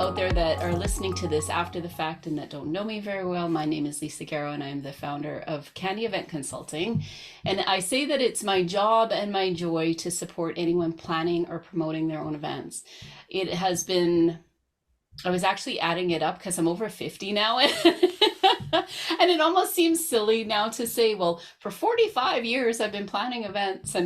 out there that are listening to this after the fact and that don't know me very well, my name is Lisa Garrow and I'm the founder of Candy Event Consulting. And I say that it's my job and my joy to support anyone planning or promoting their own events. It has been, I was actually adding it up because I'm over 50 now. And it almost seems silly now to say, well, for 45 years I've been planning events,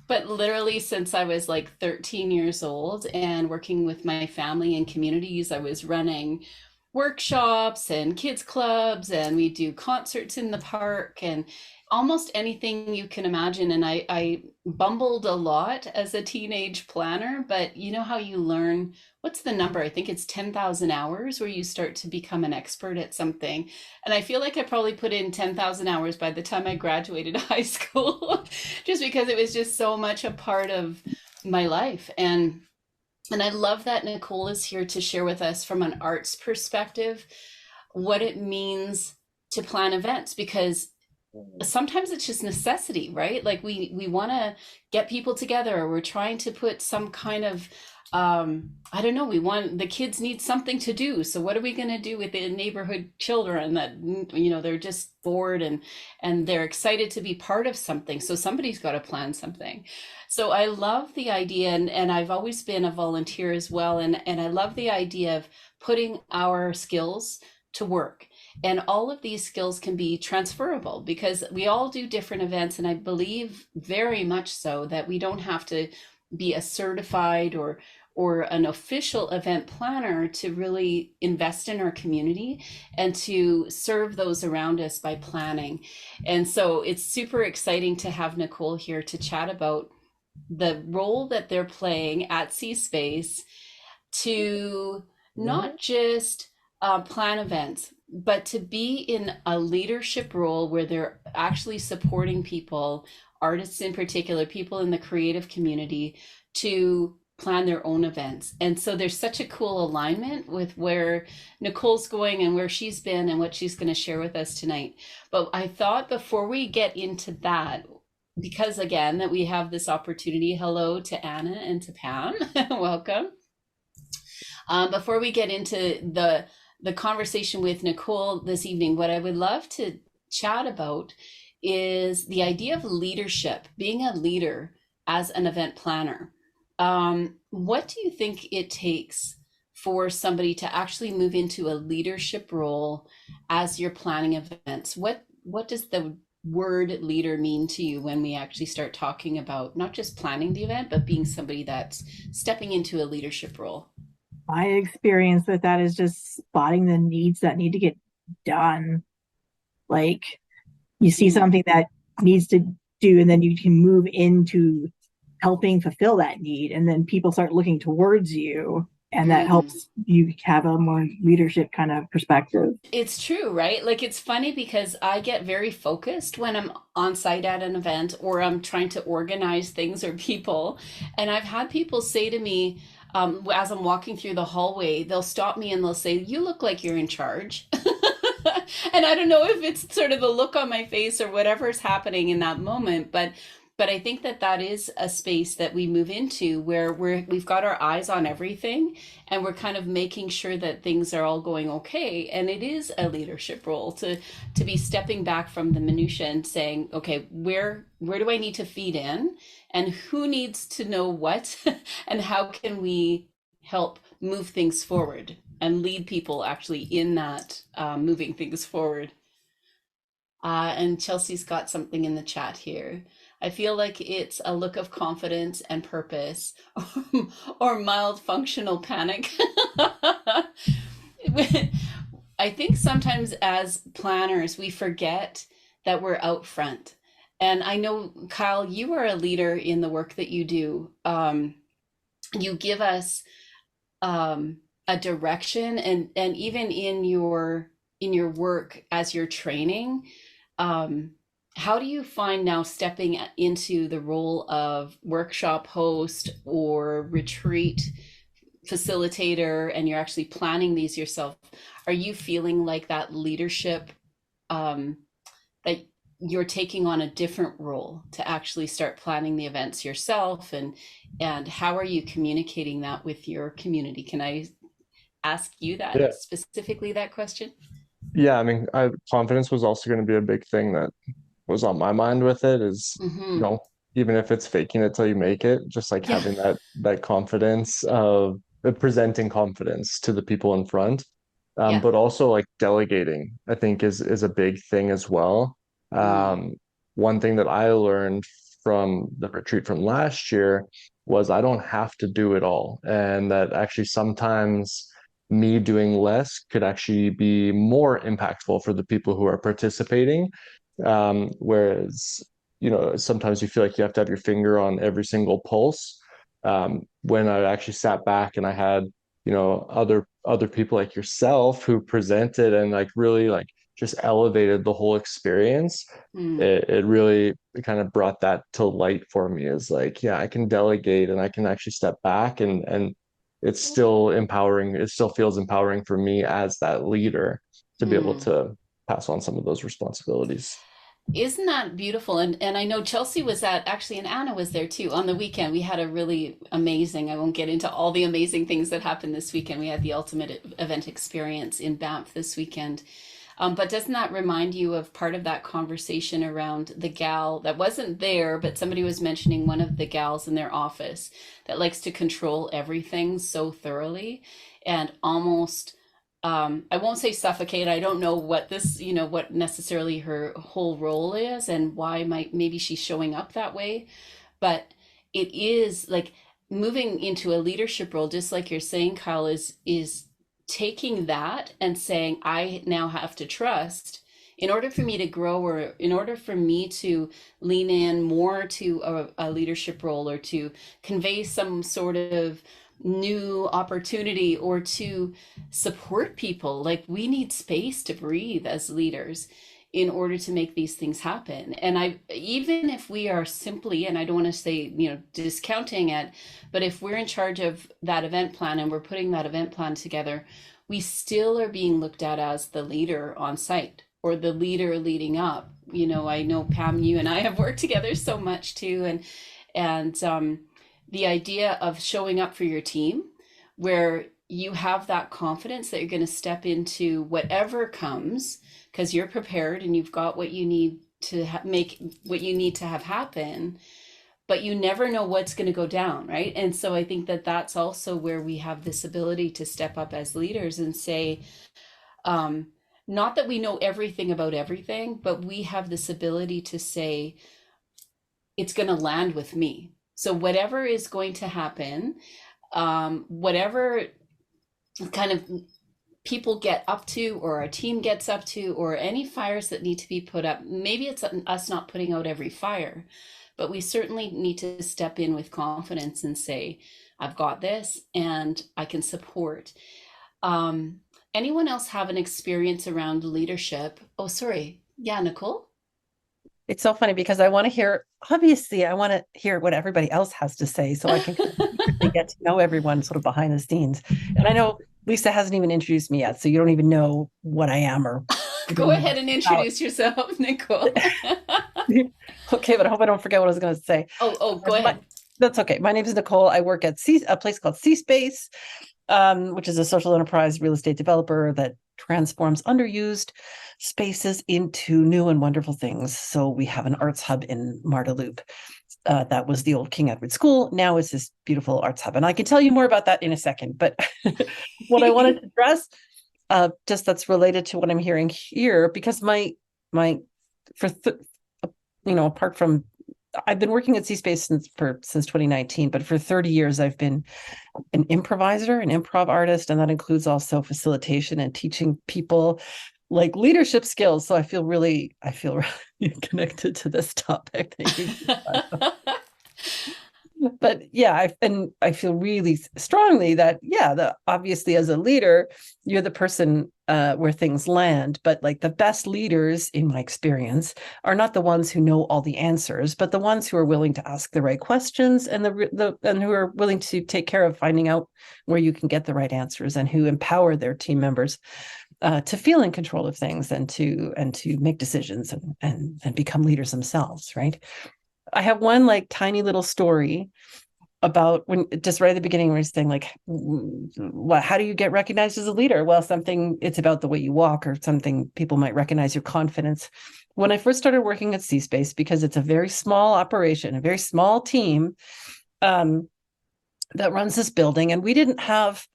but literally since I was like 13 years old and working with my family and communities, I was running workshops and kids clubs, and we do concerts in the park and almost anything you can imagine. And I bumbled a lot as a teenage planner, but you know how you learn, what's the number? I think it's 10,000 hours where you start to become an expert at something. And I feel like I probably put in 10,000 hours by the time I graduated high school, just because it was just so much a part of my life. And I love that Nicole is here to share with us from an arts perspective what it means to plan events, because sometimes it's just necessity, right? Like we want to get people together, or we're trying to put some kind of I don't know, we want, the kids need something to do, so what are we going to do with the neighborhood children that, you know, they're just bored and they're excited to be part of something, so somebody's got to plan something. So I love the idea, and I've always been a volunteer as well, and I love the idea of putting our skills to work. And all of these skills can be transferable because we all do different events. And I believe very much so that we don't have to be a certified or an official event planner to really invest in our community and to serve those around us by planning. And so it's super exciting to have Nicole here to chat about the role that they're playing at cSPACE to not just plan events, but to be in a leadership role where they're actually supporting people, artists in particular, people in the creative community, to plan their own events. And so there's such a cool alignment with where Nicole's going and where she's been and what she's going to share with us tonight. But I thought before we get into that, because again, that we have this opportunity, hello to Anna and to Pam, welcome. Before we get into the conversation with Nicole this evening, what I would love to chat about is the idea of leadership, being a leader as an event planner. What do you think it takes for somebody to actually move into a leadership role as you're planning events? What does the word leader mean to you when we actually start talking about not just planning the event, but being somebody that's stepping into a leadership role? My experience with that is just spotting the needs that need to get done. Like you see something that needs to do, and then you can move into helping fulfill that need. And then people start looking towards you, and that helps you have a more leadership kind of perspective. It's true, right? Like it's funny because I get very focused when I'm on site at an event or I'm trying to organize things or people. And I've had people say to me, as I'm walking through the hallway, they'll stop me and they'll say, "You look like you're in charge." And I don't know if it's sort of the look on my face or whatever's happening in that moment, but I think that that is a space that we move into where we've got our eyes on everything and we're kind of making sure that things are all going okay. And it is a leadership role to be stepping back from the minutia and saying, okay, where do I need to feed in, and who needs to know what, and how can we help move things forward and lead people actually in that moving things forward. And Chelsea's got something in the chat here. I feel like it's a look of confidence and purpose, or mild functional panic. I think sometimes as planners, we forget that we're out front. And I know, Kyle, you are a leader in the work that you do. You give us a direction, and even in your work as you're training, how do you find now stepping into the role of workshop host or retreat facilitator, and you're actually planning these yourself? Are you feeling like that leadership, that you're taking on a different role to actually start planning the events yourself, and how are you communicating that with your community? Can I ask you that Yeah. specifically, that question? Yeah, I mean, confidence was also going to be a big thing that was on my mind with it is, you Mm-hmm. know, even if it's faking it till you make it, just like Yeah. having that confidence of presenting confidence to the people in front. Yeah. But also like delegating, I think is a big thing as well. Mm. Um, One thing that I learned from the retreat from last year was I don't have to do it all, and that actually sometimes me doing less could actually be more impactful for the people who are participating. Whereas, you know, sometimes you feel like you have to have your finger on every single pulse. When I actually sat back and I had, you know, other people like yourself who presented and like really like just elevated the whole experience, Mm. it really kind of brought that to light for me as like, yeah, I can delegate and I can actually step back and it's still empowering. It still feels empowering for me as that leader to be able Mm. to pass on some of those responsibilities. Isn't that beautiful? And I know Chelsea was at, actually, and Anna was there too on the weekend. We had a really amazing, I won't get into all the amazing things that happened this weekend. We had the ultimate event experience in Banff this weekend. But doesn't that remind you of part of that conversation around the gal that wasn't there, but somebody was mentioning one of the gals in their office that likes to control everything so thoroughly and almost, I won't say suffocate. I don't know what this, you know, what necessarily her whole role is and why maybe she's showing up that way. But it is like moving into a leadership role, just like you're saying, Kyle, is taking that and saying, I now have to trust in order for me to grow or in order for me to lean in more to a leadership role or to convey some sort of new opportunity or to support people. Like we need space to breathe as leaders in order to make these things happen. And I, even if we are simply, and I don't want to say, you know, discounting it, but if we're in charge of that event plan and we're putting that event plan together, we still are being looked at as the leader on site or the leader leading up. You know, I know Pam, you and I have worked together so much too, and the idea of showing up for your team, where you have that confidence that you're going to step into whatever comes because you're prepared and you've got what you need to make what you need to have happen, but you never know what's going to go down, right? And so I think that that's also where we have this ability to step up as leaders and say, um, not that we know everything about everything, but we have this ability to say, it's going to land with me. So whatever is going to happen, whatever kind of people get up to or our team gets up to or any fires that need to be put up, maybe it's us not putting out every fire, but we certainly need to step in with confidence and say, I've got this and I can support. um, Anyone else have an experience around leadership? Oh, sorry, yeah, Nicole. It's so funny because I want to hear, obviously, I want to hear what everybody else has to say so I can secretly get to know everyone sort of behind the scenes. And I know Lisa hasn't even introduced me yet, so you don't even know what I am or Go ahead and introduce yourself, Nicole. Okay, but I hope I don't forget what I was going to say. Oh, go ahead. That's okay. My name is Nicole. I work at a place called cSPACE, which is a social enterprise real estate developer that transforms underused spaces into new and wonderful things. So we have an arts hub in Marda Loop. That was the old King Edward School. Now it's this beautiful arts hub. And I can tell you more about that in a second. But what I wanted to address, just that's related to what I'm hearing here, because apart from, I've been working at cSPACE since 2019, but for 30 years, I've been an improviser, an improv artist, and that includes also facilitation and teaching people like leadership skills. So I feel really connected to this topic. But yeah, I feel really strongly that, yeah, obviously as a leader, you're the person where things land. But like the best leaders, in my experience, are not the ones who know all the answers, but the ones who are willing to ask the right questions and and who are willing to take care of finding out where you can get the right answers and who empower their team members to feel in control of things and to make decisions and become leaders themselves, right? I have one like tiny little story about when just right at the beginning when you're saying like, what, how do you get recognized as a leader? Well, it's about the way you walk, or something people might recognize your confidence. When I first started working at cSPACE, because it's a very small operation, a very small team that runs this building, and we didn't have,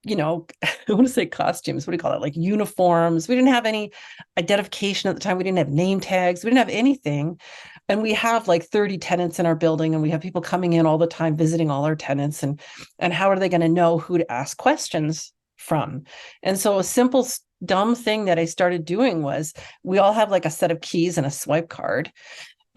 I want to say costumes, what do you call it? Like uniforms. We didn't have any identification at the time. We didn't have name tags. We didn't have anything. And we have like 30 tenants in our building, and we have people coming in all the time, visiting all our tenants. And how are they going to know who to ask questions from? And so a simple, dumb thing that I started doing was, we all have like a set of keys and a swipe card.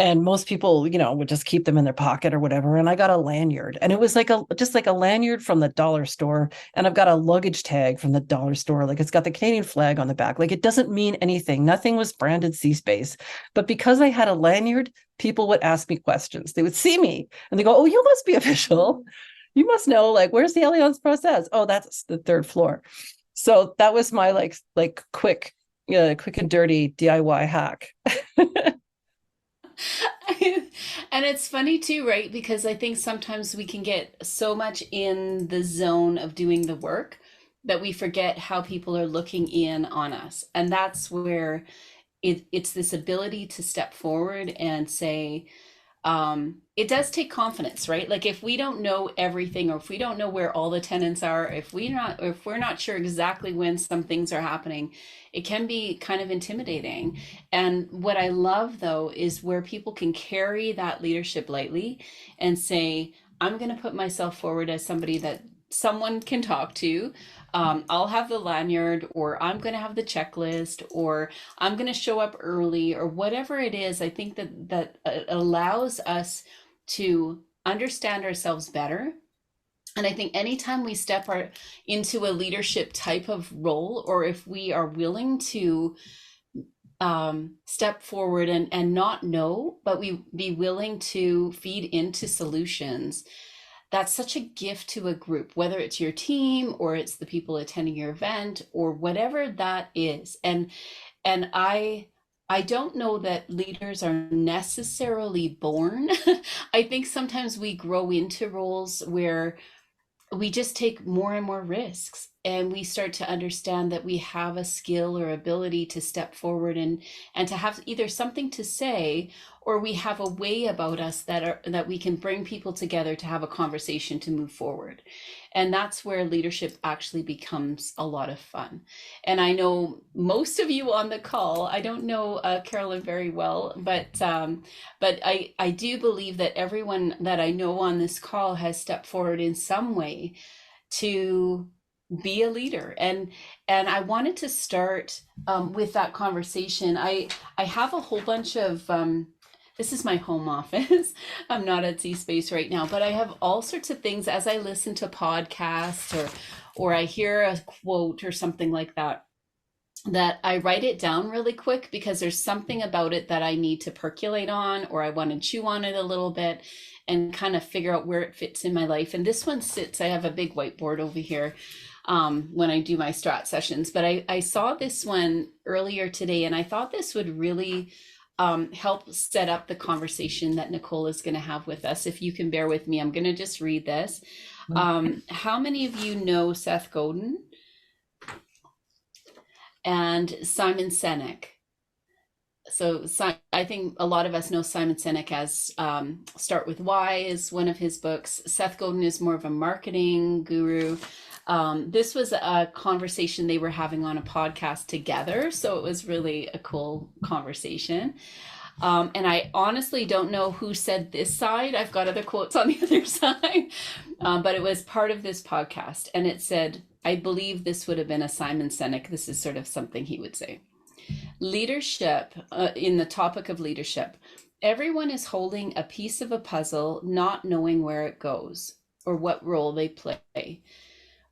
And most people, would just keep them in their pocket or whatever. And I got a lanyard, and it was like just like a lanyard from the dollar store. And I've got a luggage tag from the dollar store. Like, it's got the Canadian flag on the back. Like, it doesn't mean anything. Nothing was branded cSPACE. But because I had a lanyard, people would ask me questions. They would see me and they go, "Oh, you must be official. You must know, like, where's the Alliance process? Oh, that's the third floor." So that was my like quick and dirty DIY hack. And it's funny too, right? Because I think sometimes we can get so much in the zone of doing the work that we forget how people are looking in on us. And that's where it's this ability to step forward and say, it does take confidence, right? Like, if we don't know everything, or if we don't know where all the tenants are, if we're not sure exactly when some things are happening, it can be kind of intimidating. And what I love though is where people can carry that leadership lightly and say, I'm going to put myself forward as somebody that someone can talk to. I'll have the lanyard, or I'm going to have the checklist, or I'm going to show up early, or whatever it is. I think that allows us to understand ourselves better. And I think anytime we step into a leadership type of role, or if we are willing to step forward and not know, but we be willing to feed into solutions, that's such a gift to a group, whether it's your team or it's the people attending your event or whatever that is. And I don't know that leaders are necessarily born. I think sometimes we grow into roles where we just take more and more risks, and we start to understand that we have a skill or ability to step forward and to have either something to say, or we have a way about us that we can bring people together to have a conversation to move forward. And that's where leadership actually becomes a lot of fun. And I know most of you on the call, I don't know Carolyn very well, but I do believe that everyone that I know on this call has stepped forward in some way to be a leader. And I wanted to start with that conversation. I have a whole bunch of this is my home office. I'm not at cSPACE right now, but I have all sorts of things as I listen to podcasts or I hear a quote or something like that I write it down really quick, because there's something about it that I need to percolate on, or I want to chew on it a little bit and kind of figure out where it fits in my life. And this one sits, I have a big whiteboard over here when I do my strat sessions, but I saw this one earlier today, and I thought this would really help set up the conversation that Nicole is going to have with us. If you can bear with me, I'm going to just read this. How many of you know Seth Godin and Simon Sinek? So I think a lot of us know Simon Sinek as Start With Why is one of his books. Seth Godin is more of a marketing guru. This was a conversation they were having on a podcast together, so it was really a cool conversation. And I honestly don't know who said this side. I've got other quotes on the other side, but it was part of this podcast. And it said, I believe this would have been a Simon Sinek. This is sort of something he would say. Leadership, in the topic of leadership, everyone is holding a piece of a puzzle, not knowing where it goes or what role they play.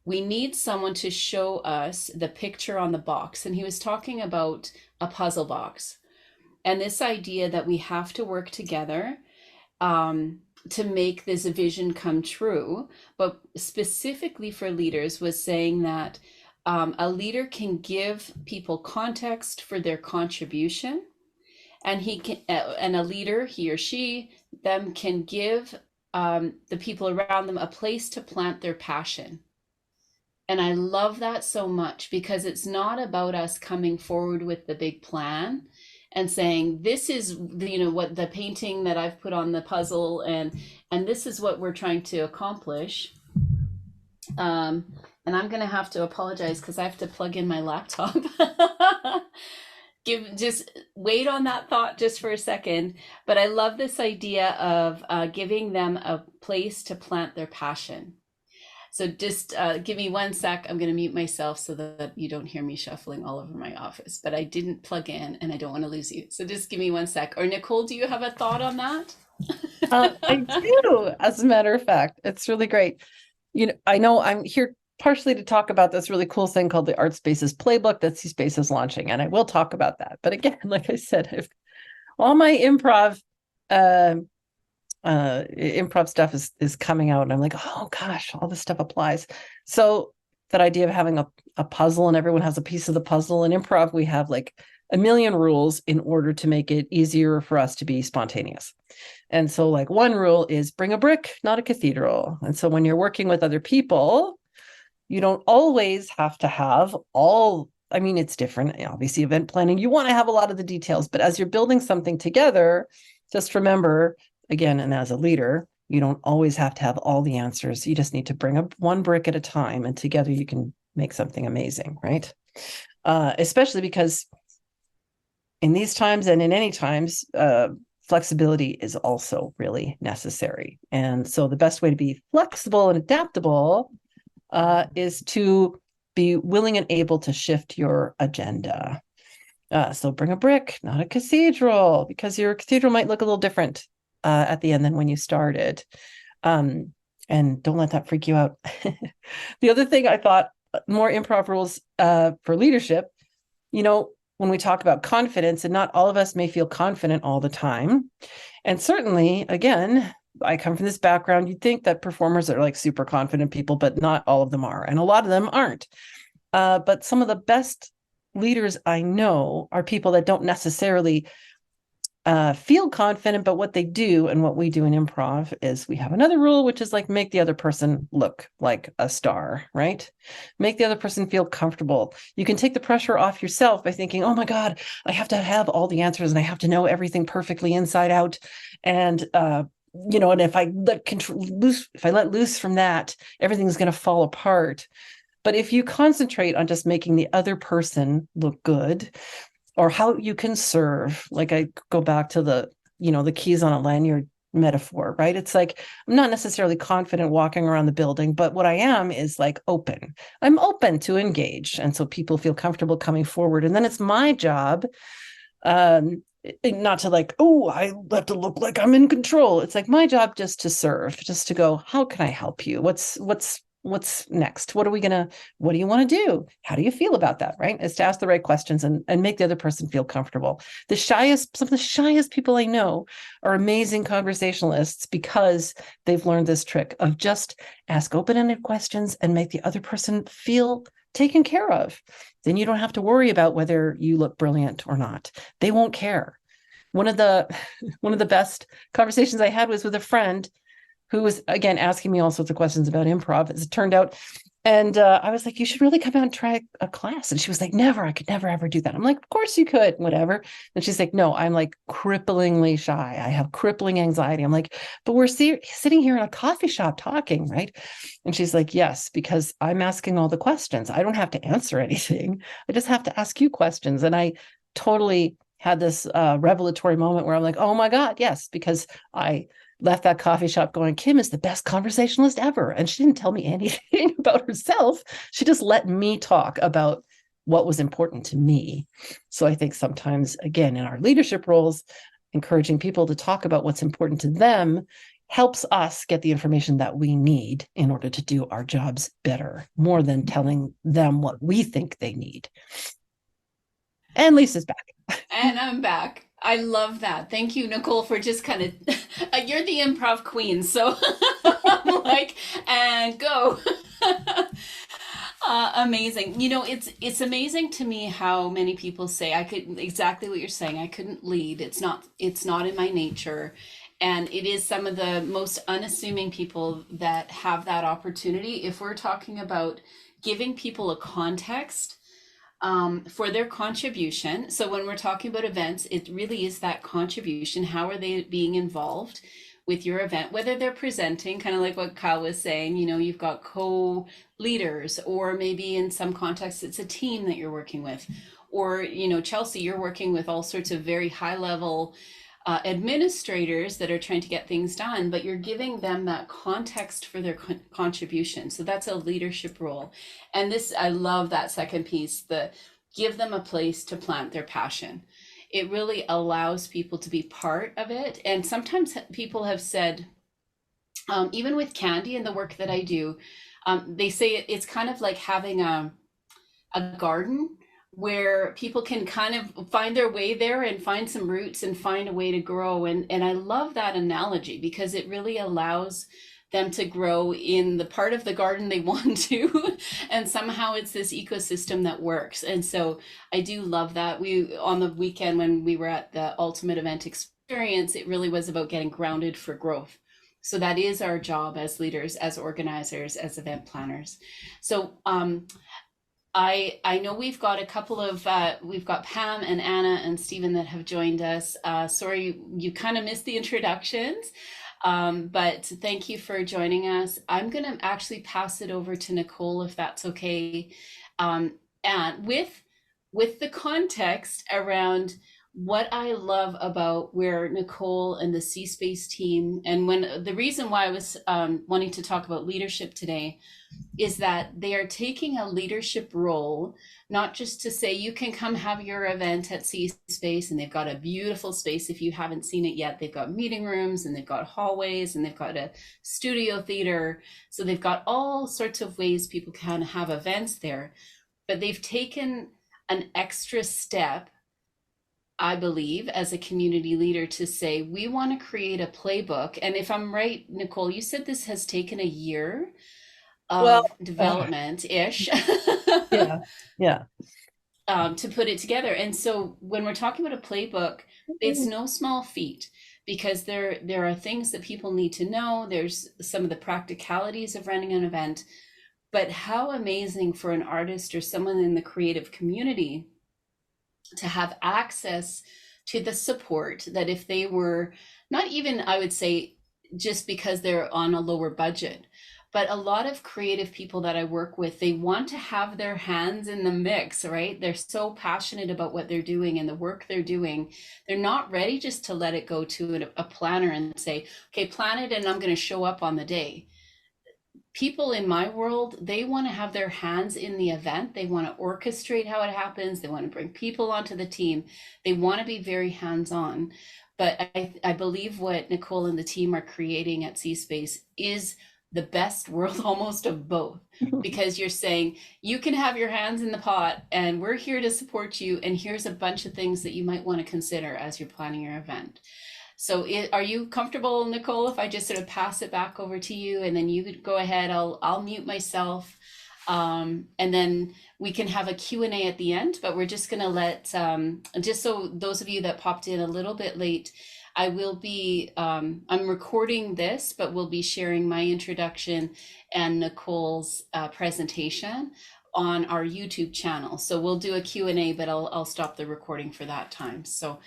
We need someone to show us the picture on the box. And he was talking about a puzzle box and this idea that we have to work together to make this vision come true. But specifically for leaders, was saying that a leader can give people context for their contribution, and he or she, them can give the people around them a place to plant their passion. And I love that so much, because it's not about us coming forward with the big plan and saying, this is the, you know, what the painting that I've put on the puzzle, and this is what we're trying to accomplish. And I'm going to have to apologize because I have to plug in my laptop. Just wait on that thought just for a second. But I love this idea of giving them a place to plant their passion. So just give me 1 sec. I'm going to mute myself so that you don't hear me shuffling all over my office. But I didn't plug in and I don't want to lose you. So just give me 1 sec. Or Nicole, do you have a thought on that? I do, as a matter of fact. It's really great. You know, I know I'm here partially to talk about this really cool thing called the Art Spaces Playbook that cSPACE is launching, and I will talk about that. But again, like I said, if all my improv stuff is coming out, and I'm like, oh gosh, all this stuff applies. So that idea of having a puzzle and everyone has a piece of the puzzle. In improv, we have like a million rules in order to make it easier for us to be spontaneous. And so like one rule is bring a brick, not a cathedral. And so when you're working with other people, you don't always have to have all, I mean, it's different. Obviously, event planning, you want to have a lot of the details, but as you're building something together, just remember, again, and as a leader, you don't always have to have all the answers. You just need to bring up one brick at a time, and together you can make something amazing, right? Especially because in these times and in any times, flexibility is also really necessary. And so the best way to be flexible and adaptable is to be willing and able to shift your agenda. So bring a brick, not a cathedral, because your cathedral might look a little different at the end than when you started. And don't let that freak you out. The other thing I thought, more improv rules for leadership, you know, when we talk about confidence, and not all of us may feel confident all the time. And certainly, again, I come from this background, you'd think that performers are like super confident people, but not all of them are. And a lot of them aren't. But some of the best leaders I know are people that don't necessarily feel confident, but what they do and what we do in improv is we have another rule, which is like make the other person look like a star, right? Make the other person feel comfortable. You can take the pressure off yourself by thinking, oh my God, I have to have all the answers and I have to know everything perfectly inside out. And, you know, and if I let loose from that, everything's going to fall apart. But if you concentrate on just making the other person look good, or how you can serve, like I go back to the, you know, the keys on a lanyard metaphor, right? It's like, I'm not necessarily confident walking around the building, but what I am is like open. I'm open to engage. And so people feel comfortable coming forward. And then it's my job, not to like, oh, I have to look like I'm in control. It's like my job just to serve, just to go, how can I help you? What's next? What do you want to do? How do you feel about that? Right? Is to ask the right questions and make the other person feel comfortable. Some of the shyest people I know are amazing conversationalists because they've learned this trick of just ask open-ended questions and make the other person feel taken care of. Then you don't have to worry about whether you look brilliant or not. They won't care. One of the best conversations I had was with a friend who was, again, asking me all sorts of questions about improv, as it turned out. And I was like, you should really come out and try a class. And she was like, never, I could never, ever do that. I'm like, of course you could, whatever. And she's like, no, I'm like cripplingly shy. I have crippling anxiety. I'm like, but we're sitting here in a coffee shop talking, right? And she's like, yes, because I'm asking all the questions. I don't have to answer anything. I just have to ask you questions. And I totally had this revelatory moment where I'm like, oh my God, yes, because I left that coffee shop going, Kim is the best conversationalist ever. And she didn't tell me anything about herself. She just let me talk about what was important to me. So I think sometimes, again, in our leadership roles, encouraging people to talk about what's important to them helps us get the information that we need in order to do our jobs better, more than telling them what we think they need. And Lisa's back. And I'm back. I love that. Thank you, Nicole, for just kind of, you're the improv queen. So I'm like, and go. Amazing. You know, it's amazing to me how many people say exactly what you're saying. I couldn't lead. It's not in my nature. And it is some of the most unassuming people that have that opportunity. If we're talking about giving people a context for their contribution. So when we're talking about events, it really is that contribution. How are they being involved with your event, whether they're presenting, kind of like what Kyle was saying, you know, you've got co-leaders, or maybe in some contexts, it's a team that you're working with, or, you know, Chelsea, you're working with all sorts of very high level administrators that are trying to get things done, but you're giving them that context for their contribution. So that's a leadership role. And this, I love that second piece, the give them a place to plant their passion. It really allows people to be part of it. And sometimes people have said, even with Candy and the work that I do, they say it's kind of like having a garden where people can kind of find their way there and find some roots and find a way to grow. And I love that analogy because it really allows them to grow in the part of the garden they want to, and somehow it's this ecosystem that works. And so I do love that. We, on the weekend when we were at the Ultimate Event Experience, it really was about getting grounded for growth. So that is our job as leaders, as organizers, as event planners. So I know we've got a couple of, we've got Pam and Anna and Stephen that have joined us. Sorry, you kind of missed the introductions. But thank you for joining us. I'm going to actually pass it over to Nicole, if that's okay. And with the context around what I love about where Nicole and the cSPACE team, and when the reason why I was wanting to talk about leadership today is that they are taking a leadership role, not just to say you can come have your event at cSPACE, and they've got a beautiful space. If you haven't seen it yet, they've got meeting rooms and they've got hallways and they've got a studio theater. So they've got all sorts of ways people can have events there, but they've taken an extra step, I believe, as a community leader to say, we want to create a playbook. And if I'm right, Nicole, you said this has taken a year of development-ish. Yeah. To put it together. And so when we're talking about a playbook, it's no small feat, because there are things that people need to know. There's some of the practicalities of running an event, but how amazing for an artist or someone in the creative community to have access to the support that if they were not even, I would say, just because they're on a lower budget, but a lot of creative people that I work with, they want to have their hands in the mix, right? They're so passionate about what they're doing and the work they're doing. They're not ready just to let it go to a planner and say, okay, plan it and I'm going to show up on the day. People in my world, they want to have their hands in the event. They want to orchestrate how it happens. They want to bring people onto the team. They want to be very hands-on. But I believe what Nicole and the team are creating at cSPACE is the best world almost of both, because you're saying you can have your hands in the pot and we're here to support you. And here's a bunch of things that you might want to consider as you're planning your event. So are you comfortable, Nicole, if I just sort of pass it back over to you and then you could go ahead? I'll mute myself. And then we can have a Q&A at the end, but we're just going to let, just so those of you that popped in a little bit late, I will be, I'm recording this, but we'll be sharing my introduction and Nicole's presentation on our YouTube channel. So we'll do a Q&A, but I'll stop the recording for that time. So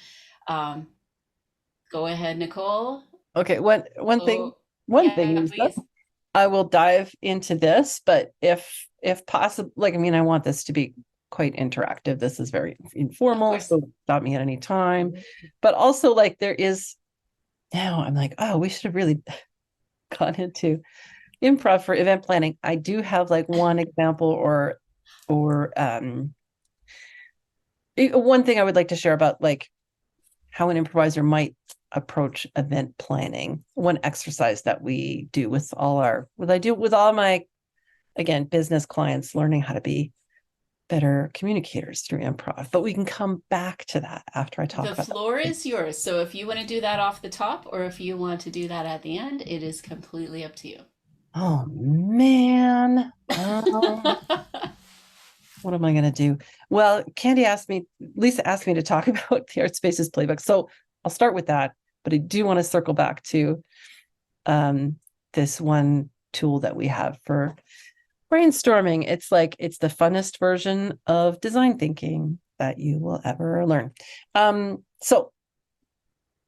go ahead, Nicole. Okay, one thing is please. I will dive into this, but if possible, like, I mean, I want this to be quite interactive. This is very informal, so stop me at any time. But also, like, there is now I'm like, oh, we should have really gone into improv for event planning. I do have like one example or one thing I would like to share about like how an improviser might approach event planning. One exercise that we do with all my, again, business clients, learning how to be better communicators through improv, but we can come back to that after I talk about the floor is yours. So if you want to do that off the top, or if you want to do that at the end, it is completely up to you. Oh man. What am I going to do? Well, Lisa asked me to talk about the Spaces Playbook. So I'll start with that. But I do want to circle back to this one tool that we have for brainstorming. It's like, it's the funnest version of design thinking that you will ever learn. So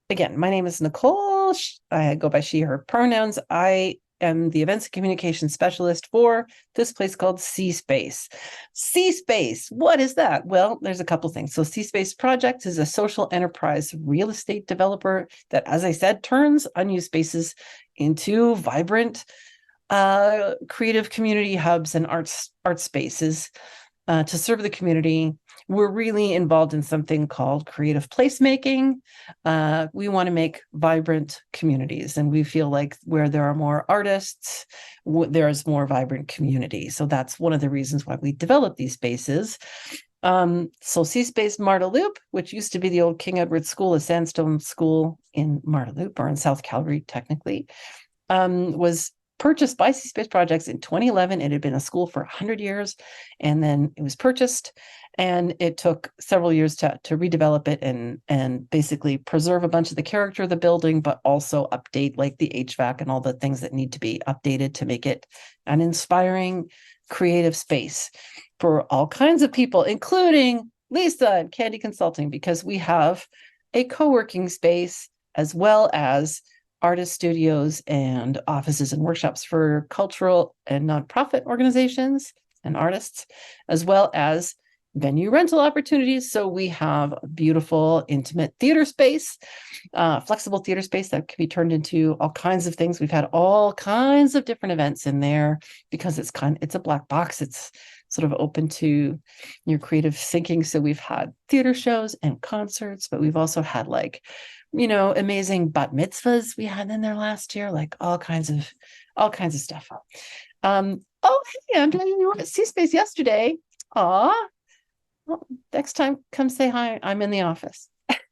again, my name is Nicole. I go by she, her pronouns. I am the events and communication specialist for this place called cSPACE. cSPACE, what is that? Well, there's a couple things. So cSPACE Projects is a social enterprise real estate developer that, as I said, turns unused spaces into vibrant, creative community hubs and art spaces to serve the community. We're really involved in something called creative placemaking. We want to make vibrant communities, and we feel like where there are more artists, there's more vibrant community. So that's one of the reasons why we develop these spaces. So cSPACE Marda Loop, which used to be the old King Edward School, a sandstone school in Marda Loop, or in South Calgary, technically, was purchased by cSPACE Projects in 2011. It had been a school for 100 years, and then it was purchased, and it took several years to redevelop it and basically preserve a bunch of the character of the building, but also update like the HVAC and all the things that need to be updated to make it an inspiring, creative space for all kinds of people, including Lisa and Candy Consulting, because we have a co-working space as well as artist studios and offices and workshops for cultural and nonprofit organizations and artists, as well as venue rental opportunities. So we have a beautiful, intimate theater space, flexible theater space that can be turned into all kinds of things. We've had all kinds of different events in there because it's a black box. It's sort of open to your creative thinking. So we've had theater shows and concerts, but we've also had amazing bat mitzvahs we had in there last year, like all kinds of stuff. Hey, Andrea, you were at cSPACE yesterday. Aw. Well, next time, come say hi. I'm in the office.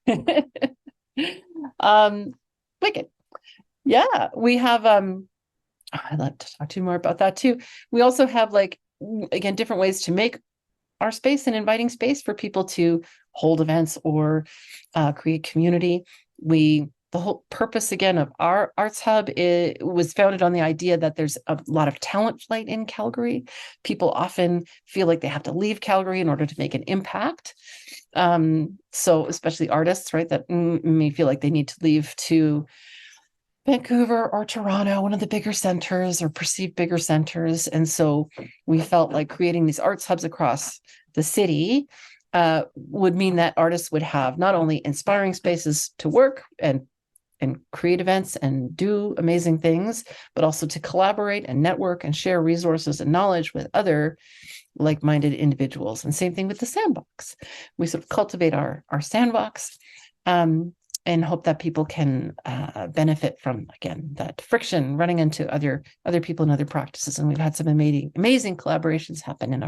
Wicked. Yeah, we have I'd like to talk to you more about that too. We also have again, different ways to make our space an inviting space for people to hold events or create community. The whole purpose again of our Arts Hub was founded on the idea that there's a lot of talent flight in Calgary. People often feel like they have to leave Calgary in order to make an impact. So especially artists, right, that may feel like they need to leave to Vancouver or Toronto, one of the bigger centers or perceived bigger centers. And so we felt like creating these arts hubs across the city would mean that artists would have not only inspiring spaces to work and create events and do amazing things, but also to collaborate and network and share resources and knowledge with other like-minded individuals. And same thing with the sandbox. We sort of cultivate our sandbox and hope that people can benefit from, again, that friction, running into other people and other practices. And we've had some amazing collaborations happen in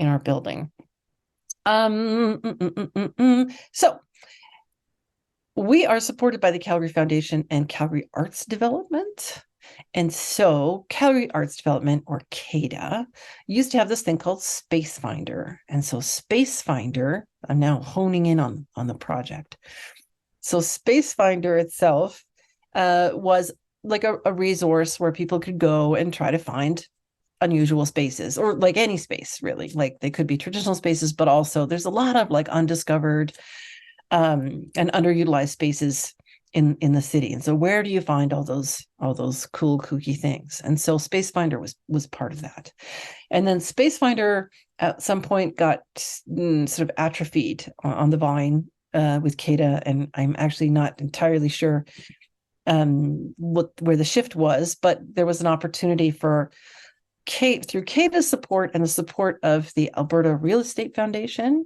our building. So we are supported by the Calgary Foundation and Calgary Arts Development. And so Calgary Arts Development, or CADA, used to have this thing called Space Finder. And so Space Finder, I'm now honing in on the project. So Space Finder itself was like a resource where people could go and try to find unusual spaces, or like any space, really. Like they could be traditional spaces, but also there's a lot of undiscovered and underutilized spaces in the city. And so where do you find all those cool, kooky things? And so Space Finder was part of that. And then Space Finder at some point got sort of atrophied on the vine with CADA, and I'm actually not entirely sure where the shift was, but there was an opportunity for through CADA's support and the support of the Alberta Real Estate Foundation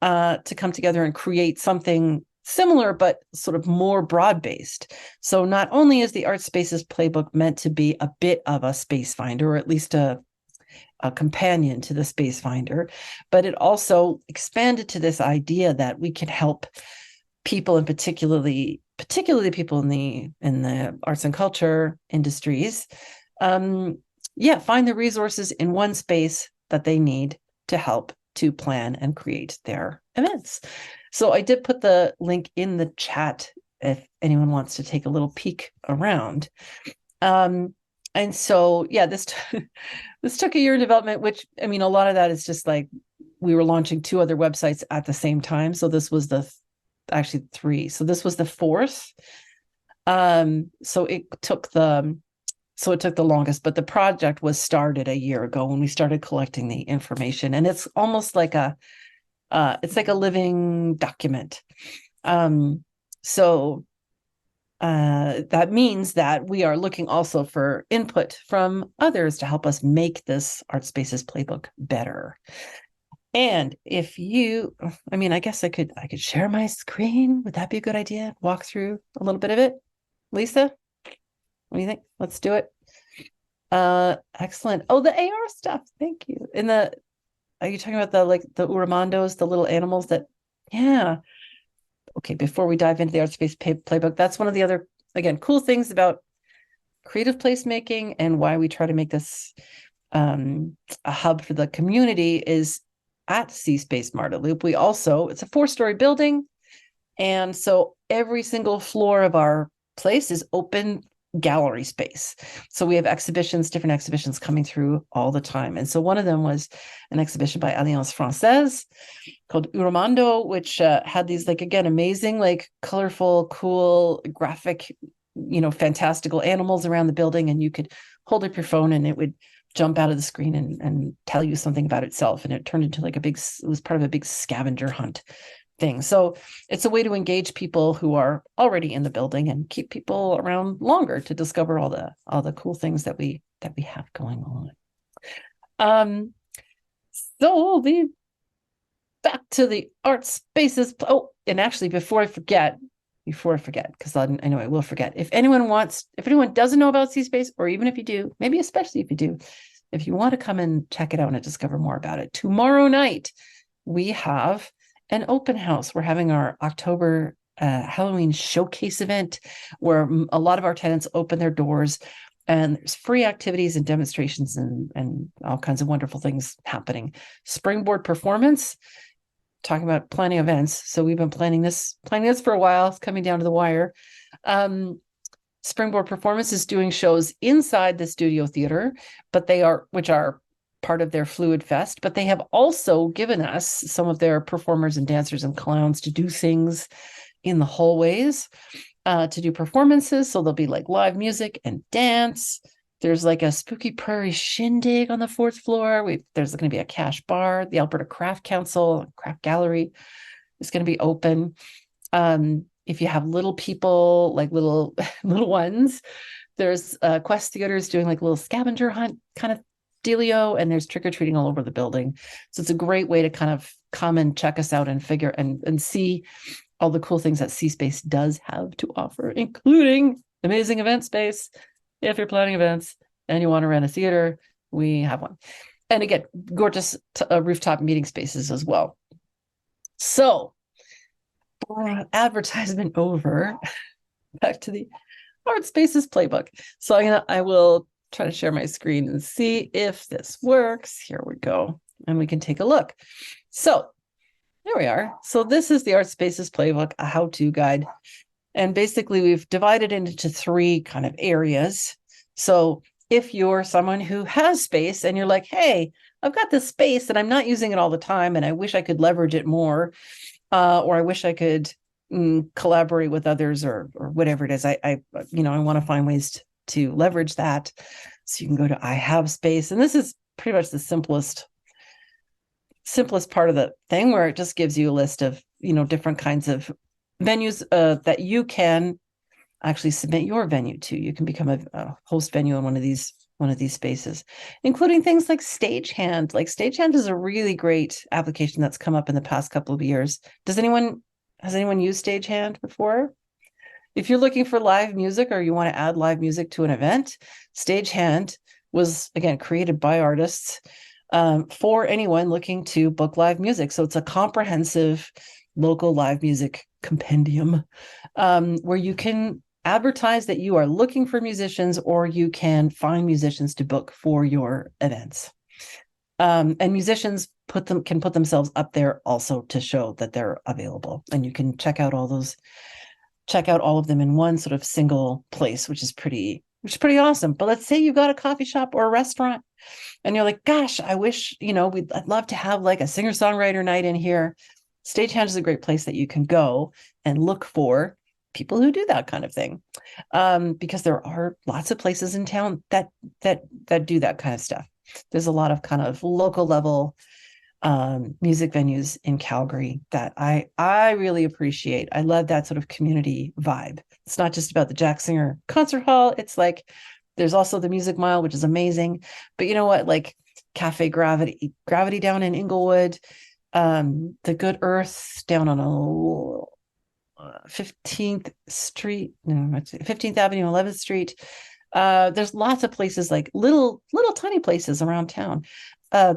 to come together and create something similar, but sort of more broad-based. So not only is the Art Spaces Playbook meant to be a bit of a space finder, or at least a companion to the space finder, but it also expanded to this idea that we can help people, and particularly people in the arts and culture industries, find the resources in one space that they need to help to plan and create their events. So I did put the link in the chat if anyone wants to take a little peek around. And so, yeah, this took a year in development, which, I mean, a lot of that is just like we were launching 2 other websites at the same time. So this was actually 3. So this was the 4th. So it took the longest, but the project was started a year ago when we started collecting the information, and it's almost like it's like a living document. So that means that we are looking also for input from others to help us make this Art Spaces Playbook better. And if you, I mean, I guess I could share my screen. Would that be a good idea? Walk through a little bit of it. Lisa, what do you think? Let's do it. Excellent. Oh, the AR stuff. Thank you. Are you talking about the Uramandos, the little animals that, yeah. Okay, before we dive into the Art Space Playbook, that's one of the other, again, cool things about creative placemaking and why we try to make this a hub for the community is at cSPACE Marta Loop. It's a 4-story building. And so every single floor of our place is open gallery space. So we have different exhibitions coming through all the time. And so one of them was an exhibition by Alliance Française called Uramando, which had these, like, again, amazing, like, colorful, cool, graphic, fantastical animals around the building. And you could hold up your phone and it would jump out of the screen and tell you something about itself. And it turned into like it was part of a big scavenger hunt thing. So it's a way to engage people who are already in the building and keep people around longer to discover all the cool things that we have going on. So back to the Art Spaces. Oh, and actually, before I forget, because I know I will forget. If anyone doesn't know about cSPACE, or even if you do, maybe especially if you do, if you want to come and check it out and discover more about it, tomorrow night we have an open house. We're having our October Halloween showcase event where a lot of our tenants open their doors, and there's free activities and demonstrations and all kinds of wonderful things happening. Springboard performance, talking about planning events. So we've been planning this for a while. It's coming down to the wire. Springboard Performance is doing shows inside the studio theater, which are part of their Fluid Fest, but they have also given us some of their performers and dancers and clowns to do things in the hallways, to do performances. So there'll be like live music and dance. There's like a spooky prairie shindig on the 4th floor. There's going to be a cash bar. The Alberta Craft Council, Craft Gallery is going to be open. If you have little people, like little ones, there's Quest Theaters doing like a little scavenger hunt kind of dealio, and there's trick-or-treating all over the building. So it's a great way to kind of come and check us out and figure and see all the cool things that cSPACE does have to offer, including amazing event space. If you're planning events and you want to rent a theater, we have one. And again, gorgeous rooftop meeting spaces as well. So, advertisement over. Back to the Art Spaces Playbook. So I will try to share my screen and see if this works. Here we go. And we can take a look. So there we are. So this is the Art Spaces Playbook, a how-to guide. And basically we've divided it into 3 kind of areas. So if you're someone who has space and you're like, hey, I've got this space and I'm not using it all the time and I wish I could leverage it more, or I wish I could collaborate with others or whatever it is. I want to find ways to leverage that. So you can go to I have space. And this is pretty much the simplest part of the thing, where it just gives you a list of, different kinds of venues that you can actually submit your venue to. You can become a host venue in one of these spaces, including things like Stagehand. Like Stagehand is a really great application that's come up in the past couple of years. Has anyone used Stagehand before? If you're looking for live music or you want to add live music to an event, Stagehand was, again, created by artists for anyone looking to book live music. So it's a comprehensive local live music compendium where you can advertise that you are looking for musicians, or you can find musicians to book for your events. And musicians can put themselves up there also to show that they're available. And you can check out all those check out all of them in one sort of single place, which is pretty awesome. But let's say you've got a coffee shop or a restaurant and you're like, gosh, I wish, I'd love to have like a singer-songwriter night in here. Stagehand is a great place that you can go and look for people who do that kind of thing, because there are lots of places in town that do that kind of stuff. There's a lot of kind of local level music venues in Calgary that I really appreciate. I love that sort of community vibe. It's not just about the Jack Singer Concert Hall. It's like there's also the Music Mile, which is amazing. But you know what? Like Cafe Gravity down in Inglewood, the Good Earth down on 15th Street, no, 15th Avenue, 11th Street. There's lots of places, like little tiny places around town.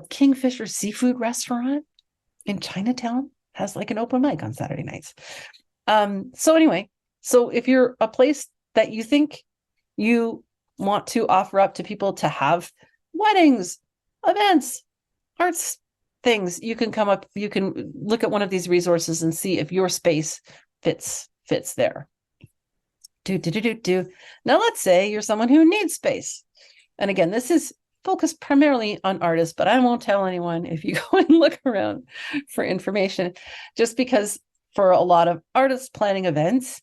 Kingfisher Seafood Restaurant in Chinatown has like an open mic on Saturday nights. So anyway, so if you're a place that you think you want to offer up to people to have weddings, events, arts things, you can look at one of these resources and see if your space fits there. Now let's say you're someone who needs space. And again, this is focused primarily on artists, but I won't tell anyone if you go and look around for information, just because for a lot of artists planning events,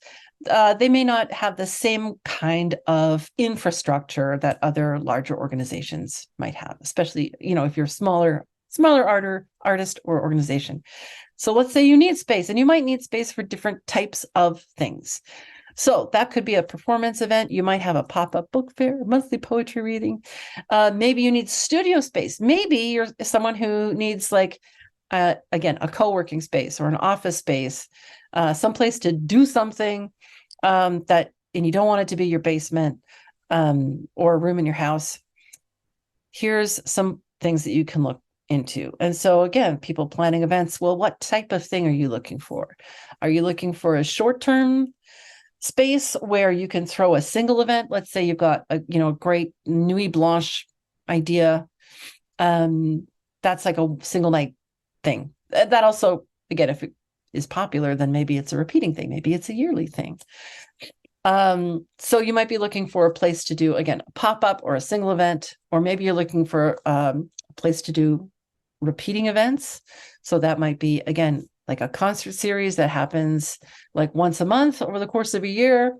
they may not have the same kind of infrastructure that other larger organizations might have, especially, if you're a smaller artist or organization. So let's say you need space, and you might need space for different types of things. So that could be a performance event. You might have a pop-up book fair, a monthly poetry reading. Maybe you need studio space. Maybe you're someone who needs again, a co-working space or an office space, someplace to do something and you don't want it to be your basement or a room in your house. Here's some things that you can look into. And so again, people planning events, well, what type of thing are you looking for? Are you looking for a short-term space where you can throw a single event? Let's say you've got a great Nuit Blanche idea. That's like a single night thing. That also, again, if it is popular, then maybe it's a repeating thing. Maybe it's a yearly thing. So you might be looking for a place to do, again, a pop-up or a single event, or maybe you're looking for a place to do repeating events. So that might be, again, like a concert series that happens like once a month over the course of a year.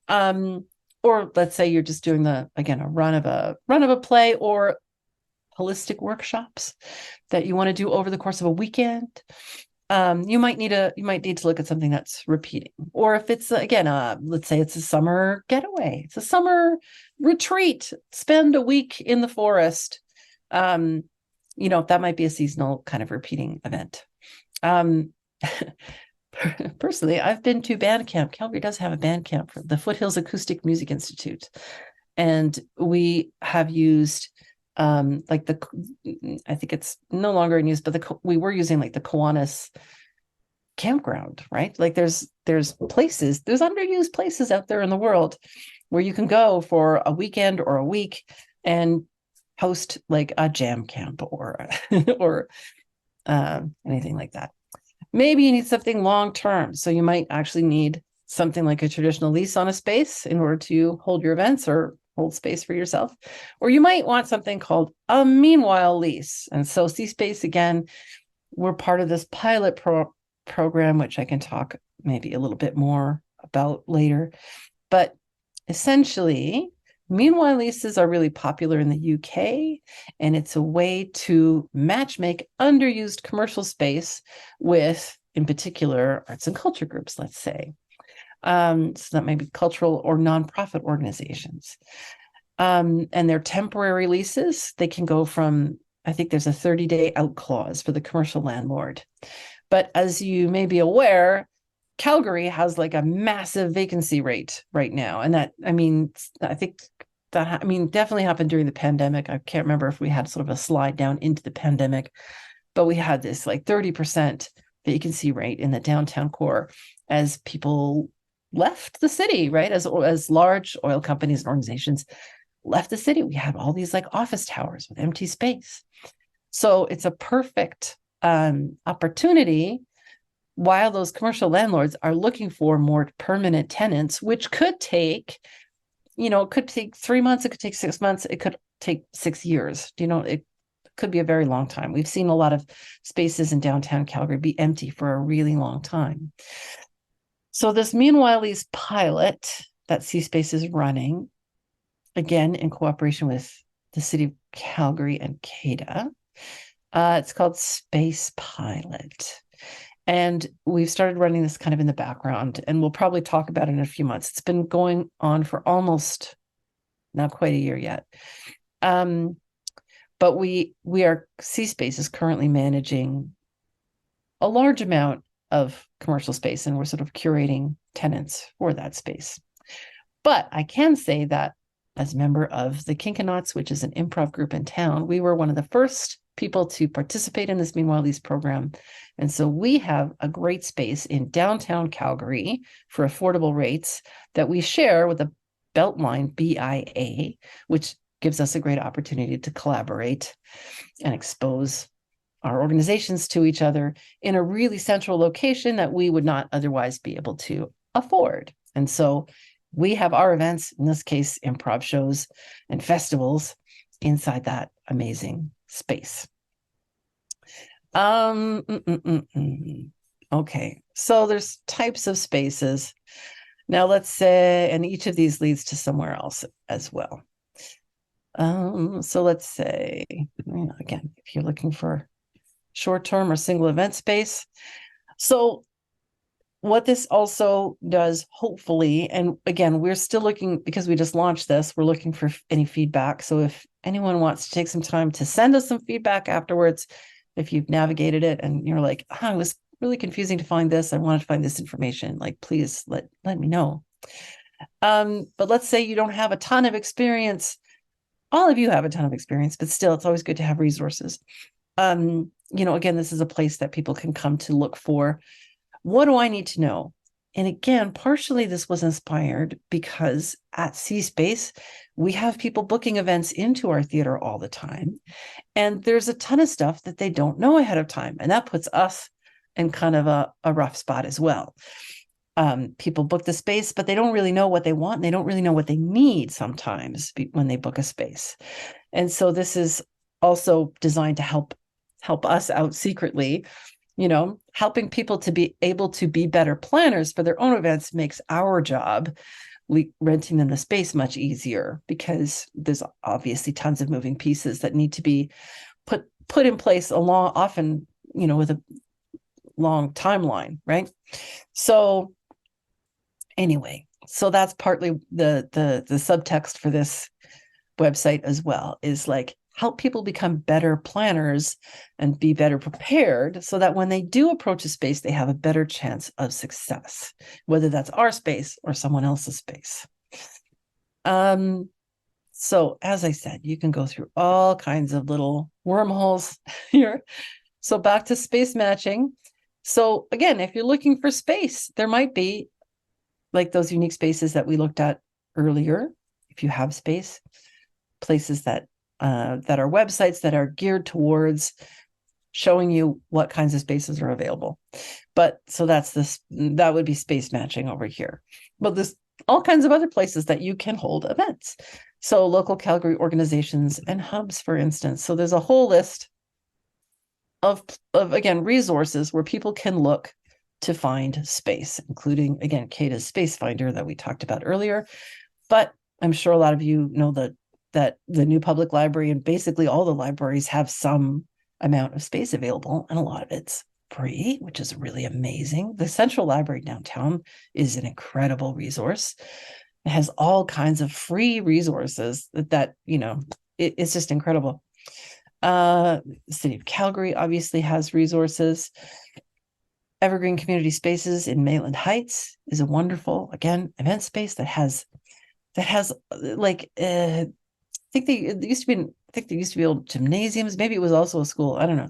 Or let's say you're just doing a run of a play, or holistic workshops that you want to do over the course of a weekend. You might need to look at something that's repeating. Or if it's, again, let's say it's a summer getaway, it's a summer retreat, spend a week in the forest. That might be a seasonal kind of repeating event. Personally, I've been to band camp. Calgary does have a band camp for the Foothills Acoustic Music Institute. And we have used I think it's no longer in use, but we were using like the Kiwanis campground, right? Like there's underused places out there in the world where you can go for a weekend or a week and host like a jam camp or anything like that. Maybe you need something long-term. So you might actually need something like a traditional lease on a space in order to hold your events or hold space for yourself. Or you might want something called a meanwhile lease. And so cSPACE, again, we're part of this pilot program, which I can talk maybe a little bit more about later. But essentially, meanwhile leases are really popular in the UK, and it's a way to matchmake underused commercial space with, in particular, arts and culture groups, let's say. So that may be cultural or nonprofit organizations. And they're temporary leases. They can go from, I think there's a 30-day out clause for the commercial landlord. But as you may be aware, Calgary has like a massive vacancy rate right now. And definitely happened during the pandemic. I can't remember if we had sort of a slide down into the pandemic, but we had this like 30% vacancy rate in the downtown core as people left the city, right? As large oil companies and organizations left the city, we had all these like office towers with empty space. So it's a perfect opportunity while those commercial landlords are looking for more permanent tenants, which could take, it could take 3 months, it could take 6 months, it could take 6 years. It could be a very long time. We've seen a lot of spaces in downtown Calgary be empty for a really long time. So this Meanwhile's pilot that cSPACE is running, again, in cooperation with the City of Calgary and CADA, it's called Space Pilot. And we've started running this kind of in the background, and we'll probably talk about it in a few months. It's been going on for almost not quite a year yet. But cSPACE is currently managing a large amount of commercial space, and we're sort of curating tenants for that space. But I can say that as a member of the Kinkanauts, which is an improv group in town, we were one of the first people to participate in this Meanwhile's program. And so we have a great space in downtown Calgary for affordable rates that we share with the Beltline BIA, which gives us a great opportunity to collaborate and expose our organizations to each other in a really central location that we would not otherwise be able to afford. And so we have our events, in this case, improv shows and festivals inside that amazing space. Okay, so there's types of spaces. Now let's say, and each of these leads to somewhere else as well. So let's say, again, if you're looking for short-term or single event space. So what this also does, hopefully, and again, we're still looking, because we just launched this, we're looking for any feedback. So if anyone wants to take some time to send us some feedback afterwards, if you've navigated it and you're like, it was really confusing to find this, I wanted to find this information, like, please let me know. But let's say you don't have a ton of experience. All of you have a ton of experience, but still, it's always good to have resources. Again, this is a place that people can come to look for. What do I need to know? And again, partially this was inspired because at cSPACE, we have people booking events into our theater all the time. And there's a ton of stuff that they don't know ahead of time. And that puts us in kind of a rough spot as well. People book the space, but they don't really know what they want. And they don't really know what they need sometimes when they book a space. And so this is also designed to help us out secretly. Helping people to be able to be better planners for their own events makes our job, renting them the space, much easier, because there's obviously tons of moving pieces that need to be put in place often, with a long timeline, right? So anyway, so that's partly the subtext for this website as well, is like, help people become better planners and be better prepared so that when they do approach a space, they have a better chance of success, whether that's our space or someone else's space. So as I said, you can go through all kinds of little wormholes here. So back to space matching. So again, if you're looking for space, there might be like those unique spaces that we looked at earlier. If you have space, places that are websites that are geared towards showing you what kinds of spaces are available. But so that would be space matching over here. But there's all kinds of other places that you can hold events. So local Calgary organizations and hubs, for instance. So there's a whole list of again, resources where people can look to find space, including, again, CADA's Space Finder that we talked about earlier. But I'm sure a lot of you know that the new public library and basically all the libraries have some amount of space available, and a lot of it's free, which is really amazing. The Central Library downtown is an incredible resource. It has all kinds of free resources that it's just incredible. The City of Calgary obviously has resources. Evergreen Community Spaces in Maitland Heights is a wonderful, again, event space that has like I think there used to be old gymnasiums. Maybe it was also a school. I don't know.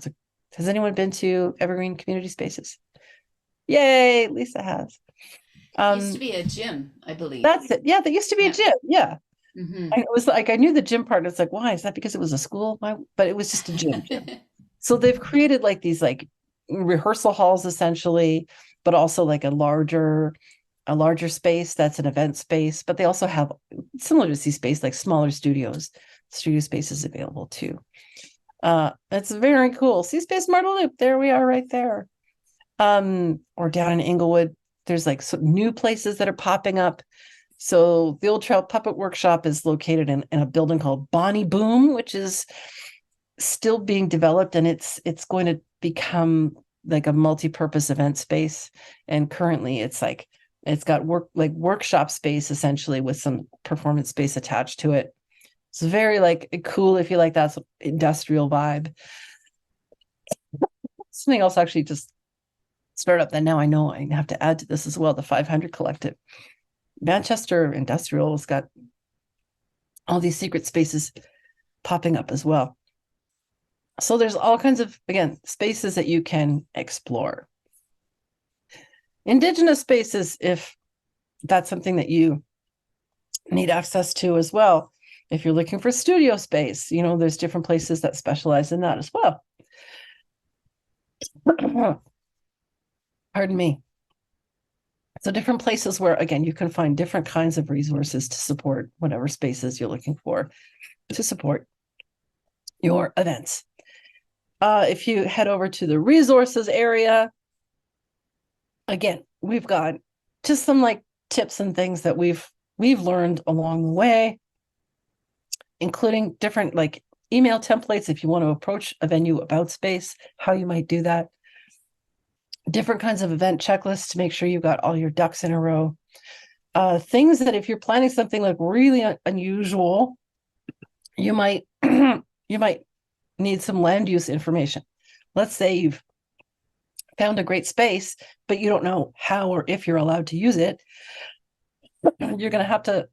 Has anyone been to Evergreen Community Spaces? Yay, Lisa has. Used to be a gym, I believe. That's it. Yeah, there used to be a gym. Yeah. Mm-hmm. And it was like, I knew the gym part. It's like, why? Is that because it was a school? But it was just a gym. So they've created like these like rehearsal halls essentially, but also like a larger space that's an event space. But they also have, similar to cSPACE, like smaller studio spaces available too. It's very cool. cSPACE Myrtle Loop, there we are right there. Or down in Inglewood, there's like some new places that are popping up. So the Old Trail Puppet Workshop is located in a building called Bonnie Boom, which is still being developed, and it's going to become like a multi-purpose event space. And currently it's got workshop space essentially with some performance space attached to it. It's very like cool if you like that industrial vibe. Something else actually just started up that now I know I have to add to this as well, the 500 Collective. Manchester Industrial has got all these secret spaces popping up as well. So there's all kinds of, again, spaces that you can explore. Indigenous spaces, if that's something that you need access to as well. If you're looking for studio space, there's different places that specialize in that as well. Pardon me. So different places where, again, you can find different kinds of resources to support whatever spaces you're looking for to support your events. If you head over to the resources area, again, we've got just some like tips and things that we've learned along the way, including different like email templates if you want to approach a venue about space, how you might do that. Different kinds of event checklists to make sure you've got all your ducks in a row. Things that if you're planning something like really unusual, you might need some land use information. Let's say you've found a great space, but you don't know how or if you're allowed to use it. You're going to have to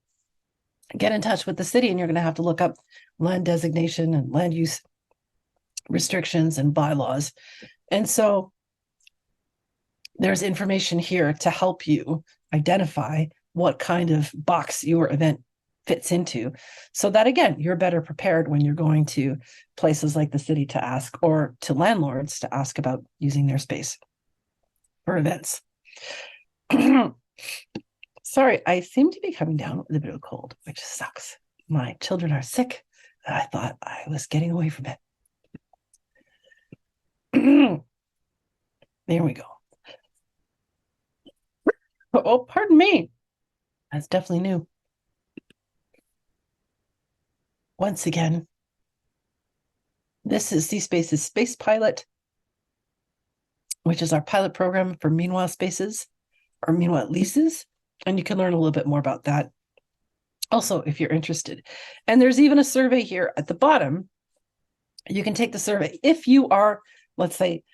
get in touch with the city, and you're going to have to look up land designation and land use restrictions and bylaws. And so there's information here to help you identify what kind of box your event fits into, so that, again, you're better prepared when you're going to places like the city to ask, or to landlords to ask about using their space for events. Sorry, I seem to be coming down with a bit of a cold, which sucks. My children are sick. I thought I was getting away from it. There we go. Oh, pardon me. That's definitely new. Once again, this is cSPACE's Space Pilot, which is our pilot program for Meanwhile Spaces, or Meanwhile Leases. And you can learn a little bit more about that also if you're interested. And there's even a survey here at the bottom. You can take the survey. If you are, let's say,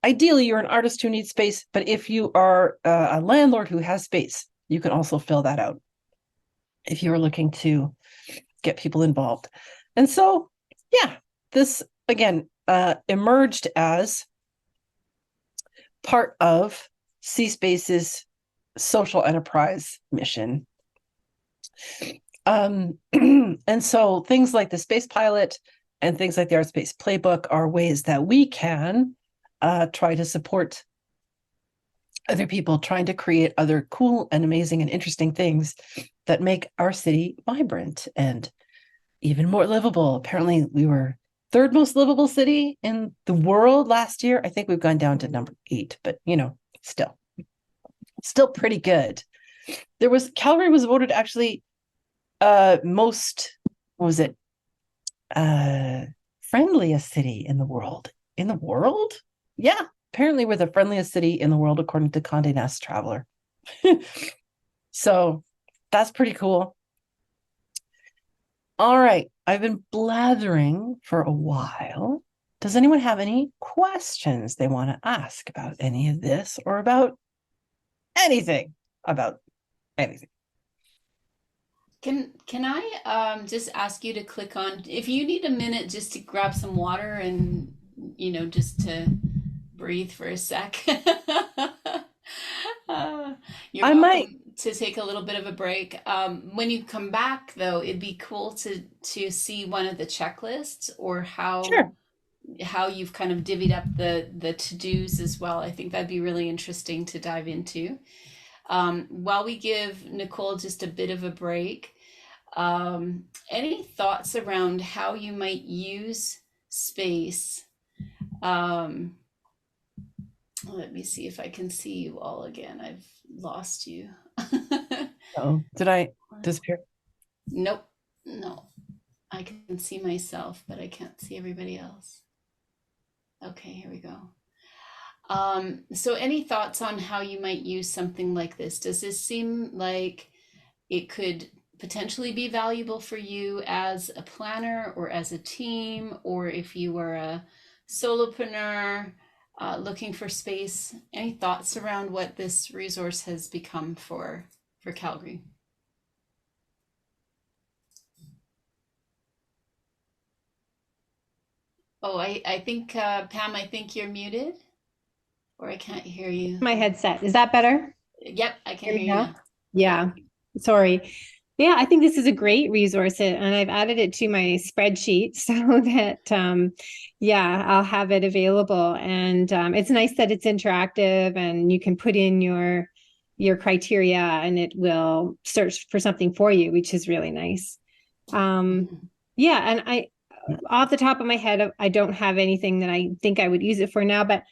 ideally you're an artist who needs space, but if you are a landlord who has space, you can also fill that out if you are looking to get people involved. And so, yeah, this, again, emerged as part of cSPACE's social enterprise mission. And so things like the Space Pilot and things like the Art Space Playbook are ways that we can try to support other people trying to create other cool and amazing and interesting things that make our city vibrant and even more livable. Apparently, we were third most livable city in the world last year. I think we've gone down to number 8, but still pretty good. Calgary was voted actually most, what was it? Friendliest city in the world. In the world? Yeah, apparently we're the friendliest city in the world according to Condé Nast Traveler. So that's pretty cool. All right, I've been blathering for a while. Does anyone have any questions they want to ask about any of this, or about anything? About anything? Can I just ask you to click on, if you need a minute just to grab some water and just to breathe for a sec. You're I welcome might. to take a little bit of a break. When you come back, though, it'd be cool to see one of the checklists, or how Sure. how you've kind of divvied up the to-dos as well. I think that'd be really interesting to dive into. While we give Nicole just a bit of a break, any thoughts around how you might use space? Let me see if I can see you all again. I've lost you. Oh, did I disappear? Nope. No. I can see myself, but I can't see everybody else. Okay, here we go. So any thoughts on how you might use something like this? Does this seem like it could potentially be valuable for you as a planner or as a team, or if you were a solopreneur looking for space? Any thoughts around what this resource has become for Calgary? Oh, I think, Pam, I think you're muted, or I can't hear you. My headset. Is that better? Yep, I can Hear me hear you now? now. Yeah. Sorry. Yeah, I think this is a great resource and I've added it to my spreadsheet so that yeah, I'll have it available. And it's nice that it's interactive and you can put in your criteria and it will search for something for you, which is really nice. Yeah, and I off the top of my head, I don't have anything that I think I would use it for now, but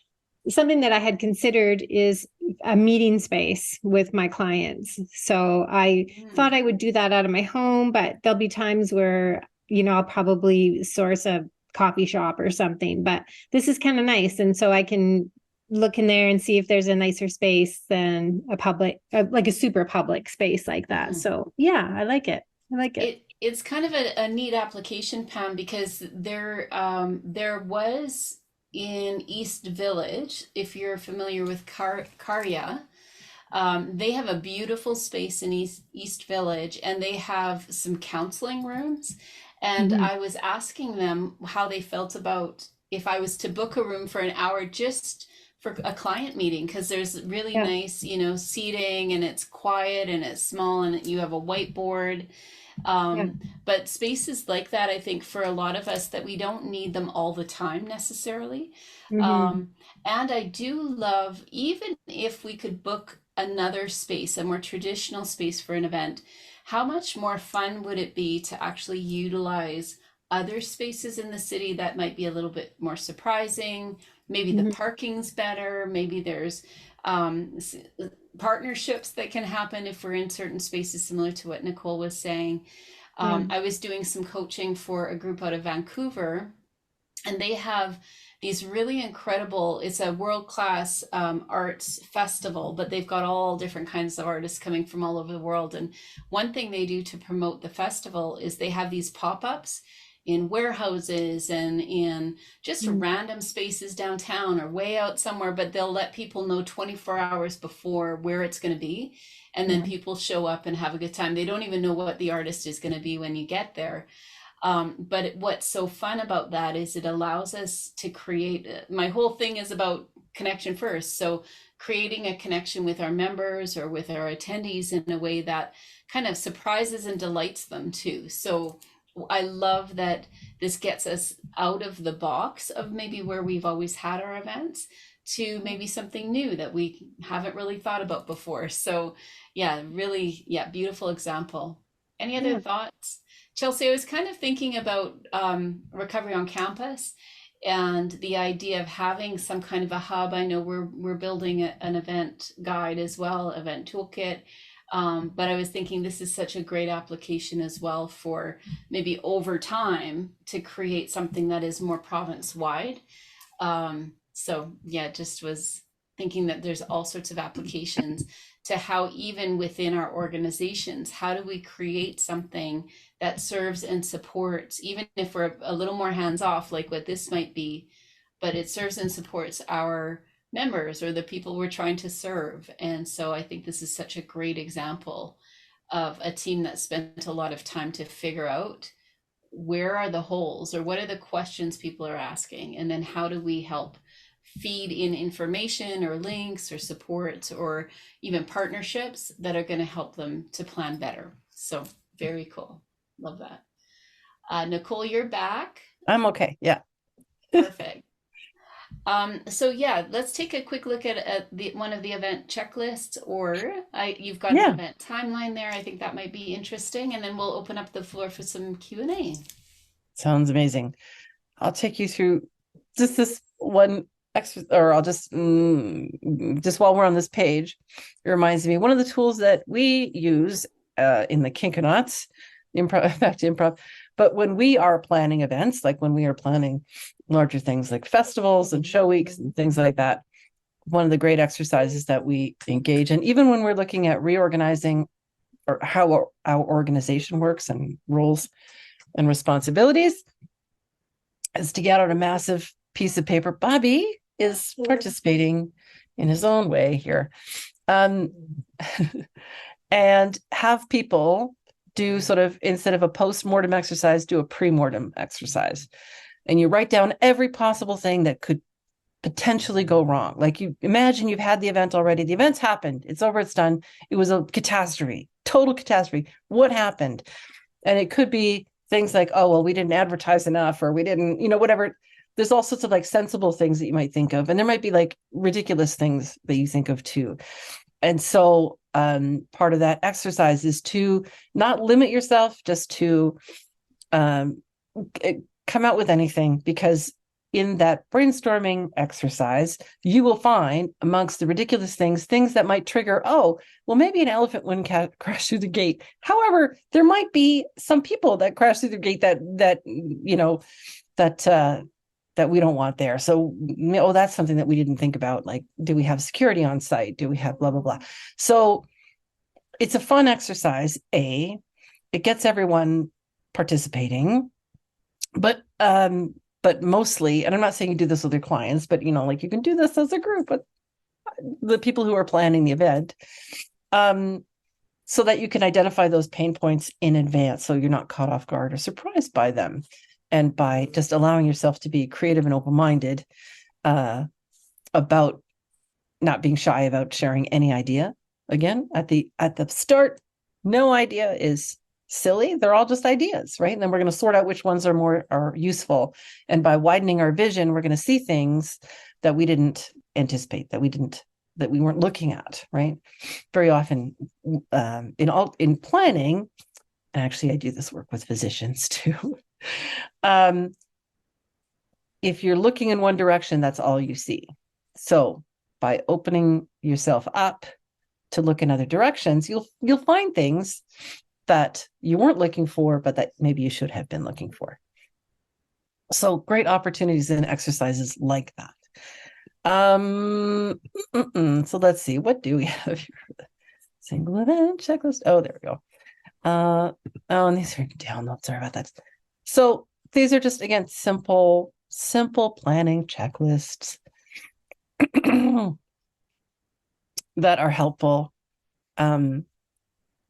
something that I had considered is a meeting space with my clients. So I thought I would do that out of my home, but there'll be times where, I'll probably source a coffee shop or something, but this is kind of nice. And so I can look in there and see if there's a nicer space than a public, like a super public space like that. So yeah, I like it. It's kind of a neat application, Pam, because there was in East Village, if you're familiar with Karya, they have a beautiful space in East Village, and they have some counseling rooms. And I was asking them how they felt about if I was to book a room for an hour just for a client meeting, because there's really nice, seating, and it's quiet and it's small and you have a whiteboard. But spaces like that, I think for a lot of us, that we don't need them all the time necessarily. And I do love, even if we could book another space, a more traditional space for an event, how much more fun would it be to actually utilize other spaces in the city that might be a little bit more surprising? Maybe the parking's better, maybe there's partnerships that can happen if we're in certain spaces, similar to what Nicole was saying. I was doing some coaching for a group out of Vancouver, and they have these really incredible, it's a world-class arts festival, but they've got all different kinds of artists coming from all over the world. And one thing they do to promote the festival is they have these pop-ups in warehouses and in just random spaces downtown or way out somewhere, but they'll let people know 24 hours before where it's going to be. And then people show up and have a good time. They don't even know what the artist is going to be when you get there. But what's so fun about that is it allows us to create, my whole thing is about connection first. So creating a connection with our members or with our attendees in a way that kind of surprises and delights them too. So I love that this gets us out of the box of maybe where we've always had our events to maybe something new that we haven't really thought about before. So yeah, really, beautiful example. Any other thoughts? Chelsea, I was kind of thinking about recovery on campus and the idea of having some kind of a hub. I know we're building an event guide as well, event toolkit. But I was thinking this is such a great application as well for maybe over time to create something that is more province-wide. So yeah, just was thinking that there's all sorts of applications to how even within our organizations, how do we create something that serves and supports, even if we're a little more hands-off, like what this might be, but it serves and supports our members or the people we're trying to serve. And so I think this is such a great example of a team that spent a lot of time to figure out where are the holes or what are the questions people are asking, and then how do we help feed in information or links or supports or even partnerships that are going to help them to plan better. So very cool. Love that. Nicole, you're back. I'm okay. Yeah. Perfect. So yeah, let's take a quick look at the one of the event checklists, or you've got an Yeah, event timeline there. I think that might be interesting, and then we'll open up the floor for some Q&A. sounds amazing. I'll take you through just this one or I'll just while we're on this page, it reminds me one of the tools that we use in the Kinkanauts, back to improv. But when we are planning events, like when we are planning larger things like festivals and show weeks and things like that, one of the great exercises that we engage in, even when we're looking at reorganizing or how our organization works and roles and responsibilities, is to get out a massive piece of paper. Bobby is participating in his own way here. And have people do sort of, instead of a post-mortem exercise, do a pre-mortem exercise. And you write down every possible thing that could potentially go wrong. Like, you imagine you've had the event already. The event's happened. It's over. It's done. It was a catastrophe, total catastrophe. What happened? And it could be things like, oh, well, we didn't advertise enough, or we didn't, whatever. There's all sorts of like sensible things that you might think of. And there might be like ridiculous things that you think of too. And so part of that exercise is to not limit yourself, just to come out with anything, because in that brainstorming exercise, you will find amongst the ridiculous things that might trigger, oh, well, maybe an elephant wouldn't crash through the gate. However, there might be some people that crash through the gate that we don't want there. So, oh, that's something that we didn't think about. Like, do we have security on site? Do we have blah, blah, blah? So it's a fun exercise. It gets everyone participating, but mostly, and I'm not saying you do this with your clients, but like you can do this as a group, but the people who are planning the event, so that you can identify those pain points in advance, so you're not caught off guard or surprised by them. And by just allowing yourself to be creative and open-minded about not being shy about sharing any idea. Again, at the start, no idea is silly. They're all just ideas, right? And then we're going to sort out which ones are useful. And by widening our vision, we're going to see things that we didn't anticipate, that we weren't looking at, right? Very often in planning, and actually I do this work with physicians too. If you're looking in one direction, that's all you see. So by opening yourself up to look in other directions, you'll find things that you weren't looking for, but that maybe you should have been looking for. So great opportunities and exercises like that. So let's see, what do we have here? Single event checklist. Oh, there we go. And these are downloads. Sorry about that. So these are just, again, simple planning checklists that are helpful. And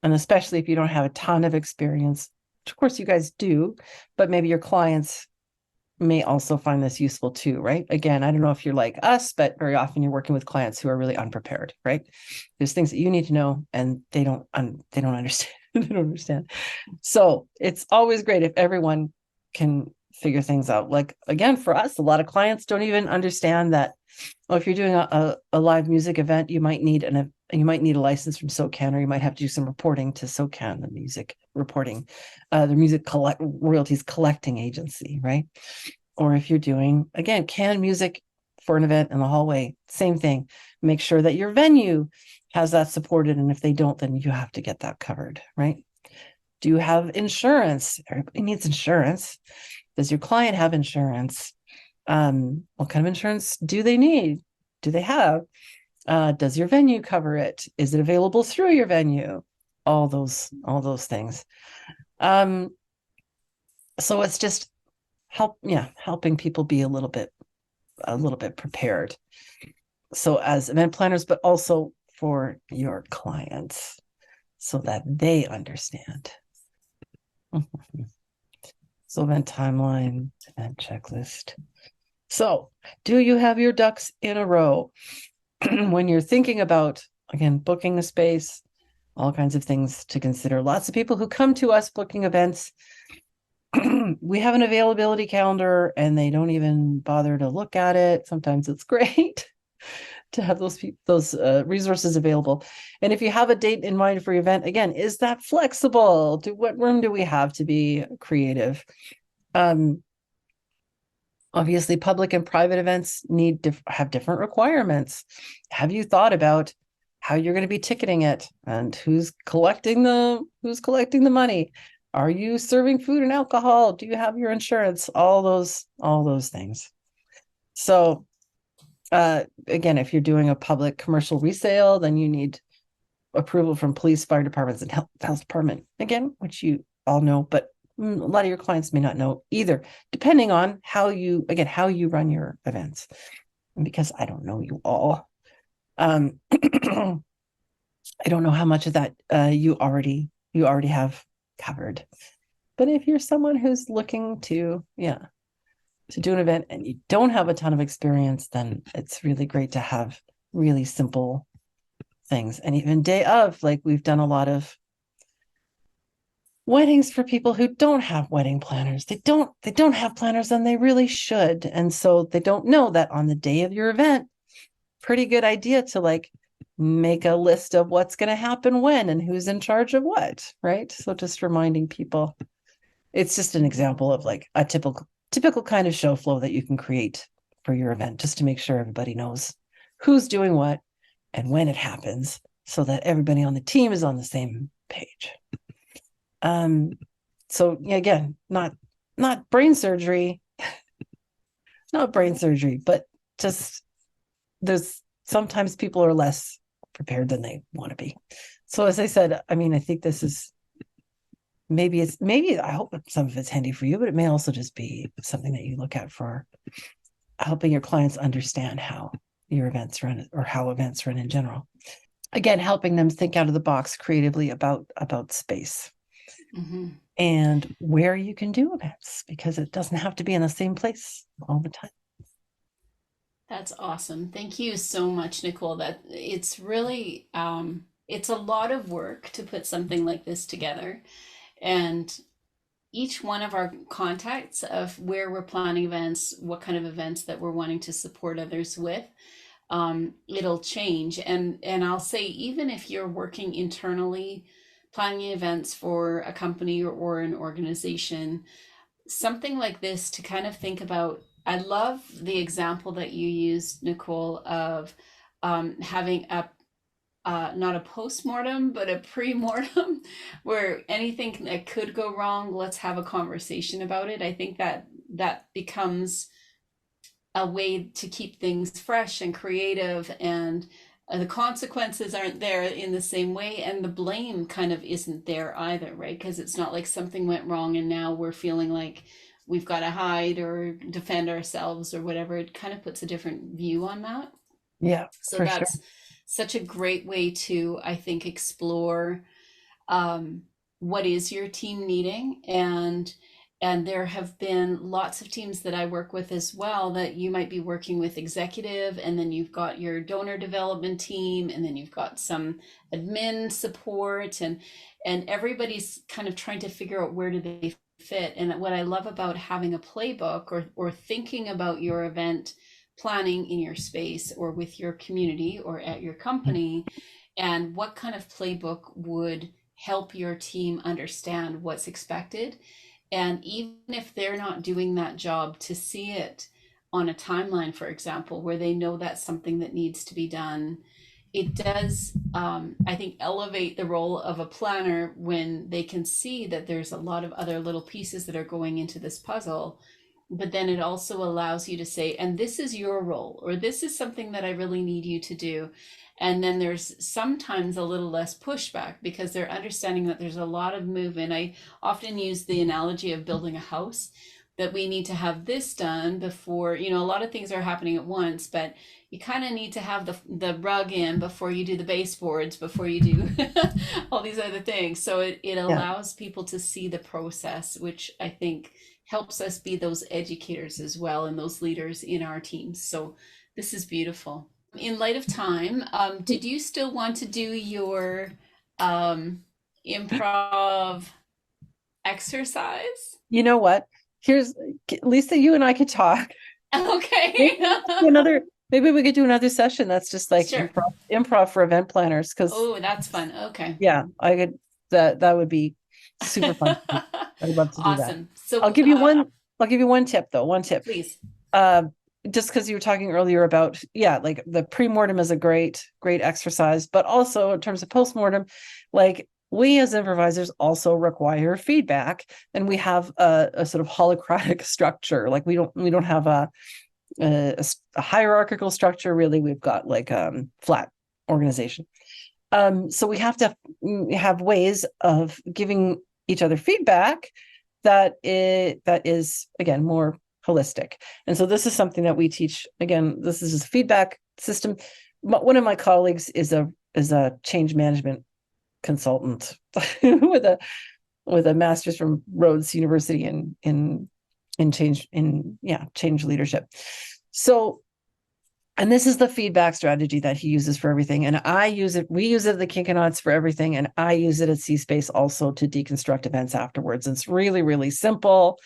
especially if you don't have a ton of experience, which of course you guys do, but maybe your clients may also find this useful too, right? Again, I don't know if you're like us, but very often you're working with clients who are really unprepared, right? There's things that you need to know and they don't understand. They don't understand. So it's always great if everyone can figure things out. Like, again, for us, a lot of clients don't even understand that, if you're doing a live music event, you might need a license from SOCAN, or you might have to do some reporting to SOCAN, the music reporting, the music royalties collecting agency, right? Or if you're doing, again, canned music for an event in the hallway, same thing. Make sure that your venue has that supported, and if they don't, then you have to get that covered, right? Do you have insurance? Everybody needs insurance. Does your client have insurance? What kind of insurance do they need? Do they have? Does your venue cover it? Is it available through your venue? All those things. So it's just helping people be a little bit prepared. So as event planners, but also for your clients, so that they understand. So event timeline, event checklist. So do you have your ducks in a row when you're thinking about, again, booking a space, all kinds of things to consider. Lots of people who come to us booking events we have an availability calendar and they don't even bother to look at it. Sometimes it's great to have those resources available. And if you have a date in mind for your event, again, is that flexible? What room do we have to be creative? Obviously, public and private events need to have different requirements. Have you thought about how you're going to be ticketing it and who's collecting the money? Are you serving food and alcohol? Do you have your insurance? All those things. So again, if you're doing a public commercial resale, then you need approval from police, fire departments, and health department, again, which you all know, but a lot of your clients may not know either, depending on how you run your events. And because I don't know you all, I don't know how much of that you already have covered. But if you're someone who's looking to do an event and you don't have a ton of experience, then it's really great to have really simple things. And even day of, like, we've done a lot of weddings for people who don't have wedding planners. They don't have planners, and they really should. And so they don't know that on the day of your event, pretty good idea to like make a list of what's going to happen when and who's in charge of what, right? So just reminding people. It's just an example of like a typical kind of show flow that you can create for your event, just to make sure everybody knows who's doing what and when it happens, so that everybody on the team is on the same page. So again, not brain surgery, but just there's sometimes people are less prepared than they want to be. So as I said, I mean, I think this is maybe I hope some of it's handy for you, but it may also just be something that you look at for helping your clients understand how your events run, or how events run in general. Again, helping them think out of the box creatively about space. Mm-hmm. And where you can do events, because it doesn't have to be in the same place all the time. That's awesome. Thank you so much, Nicole. That it's really it's a lot of work to put something like this together, and each one of our contacts of where we're planning events, what kind of events that we're wanting to support others with, it'll change. And I'll say, even if you're working internally planning events for a company or an organization, something like this to kind of think about. I love the example that you used, Nicole, of having a not a post-mortem, but a pre-mortem, where anything that could go wrong, let's have a conversation about it. I think that becomes a way to keep things fresh and creative, and the consequences aren't there in the same way, and the blame kind of isn't there either, right? Because it's not like something went wrong and now we're feeling like we've got to hide or defend ourselves or whatever. It kind of puts a different view on that. Yeah, so that's such a great way to, I think, explore what is your team needing. And there have been lots of teams that I work with as well, that you might be working with executive, and then you've got your donor development team, and then you've got some admin support, and everybody's kind of trying to figure out where do they fit. And what I love about having a playbook, or thinking about your event planning in your space or with your community or at your company, and what kind of playbook would help your team understand what's expected. And even if they're not doing that job, to see it on a timeline, for example, where they know that's something that needs to be done, it does, I think, elevate the role of a planner when they can see that there's a lot of other little pieces that are going into this puzzle. But then it also allows you to say, and this is your role, or this is something that I really need you to do. And then there's sometimes a little less pushback, because they're understanding that there's a lot of movement. I often use the analogy of building a house, that we need to have this done before, a lot of things are happening at once, but you kind of need to have the rug in before you do the baseboards, before you do all these other things. So it allows people to see the process, which I think helps us be those educators as well, and those leaders in our teams. So this is beautiful. In light of time, did you still want to do your improv exercise? You know what? Here's Lisa, you and I could talk. Okay. Maybe we could do another session that's just like Sure. improv for event planners. Because Oh, that's fun. Okay. yeah, I could that would be super fun. I'd love to do that. Awesome. So I'll give you one tip though. One tip. please. Just because you were talking earlier about, like the pre-mortem is a great exercise, but also in terms of post-mortem, like we as improvisers also require feedback, and we have a sort of holocratic structure. Like we don't have a hierarchical structure, really. We've got like flat organization. So we have to have ways of giving each other feedback that is again more holistic. And so this is something that we teach. Again, this is a feedback system. One of my colleagues is a change management consultant with a master's from Rhodes University in change leadership. So, and this is the feedback strategy that he uses for everything. And I use it, we use it at the Kinkanauts for everything. And I use it at cSPACE also to deconstruct events afterwards. It's really, really simple.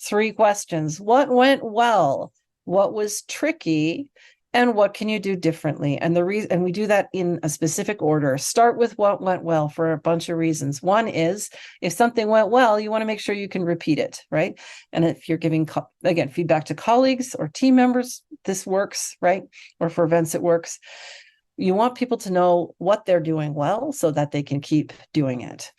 3 questions. What went well? What was tricky? And what can you do differently? And and we do that in a specific order. Start with what went well for a bunch of reasons. One is, if something went well, you want to make sure you can repeat it, right? And if you're giving, again, feedback to colleagues or team members, this works, right? Or for events, it works. You want people to know what they're doing well so that they can keep doing it.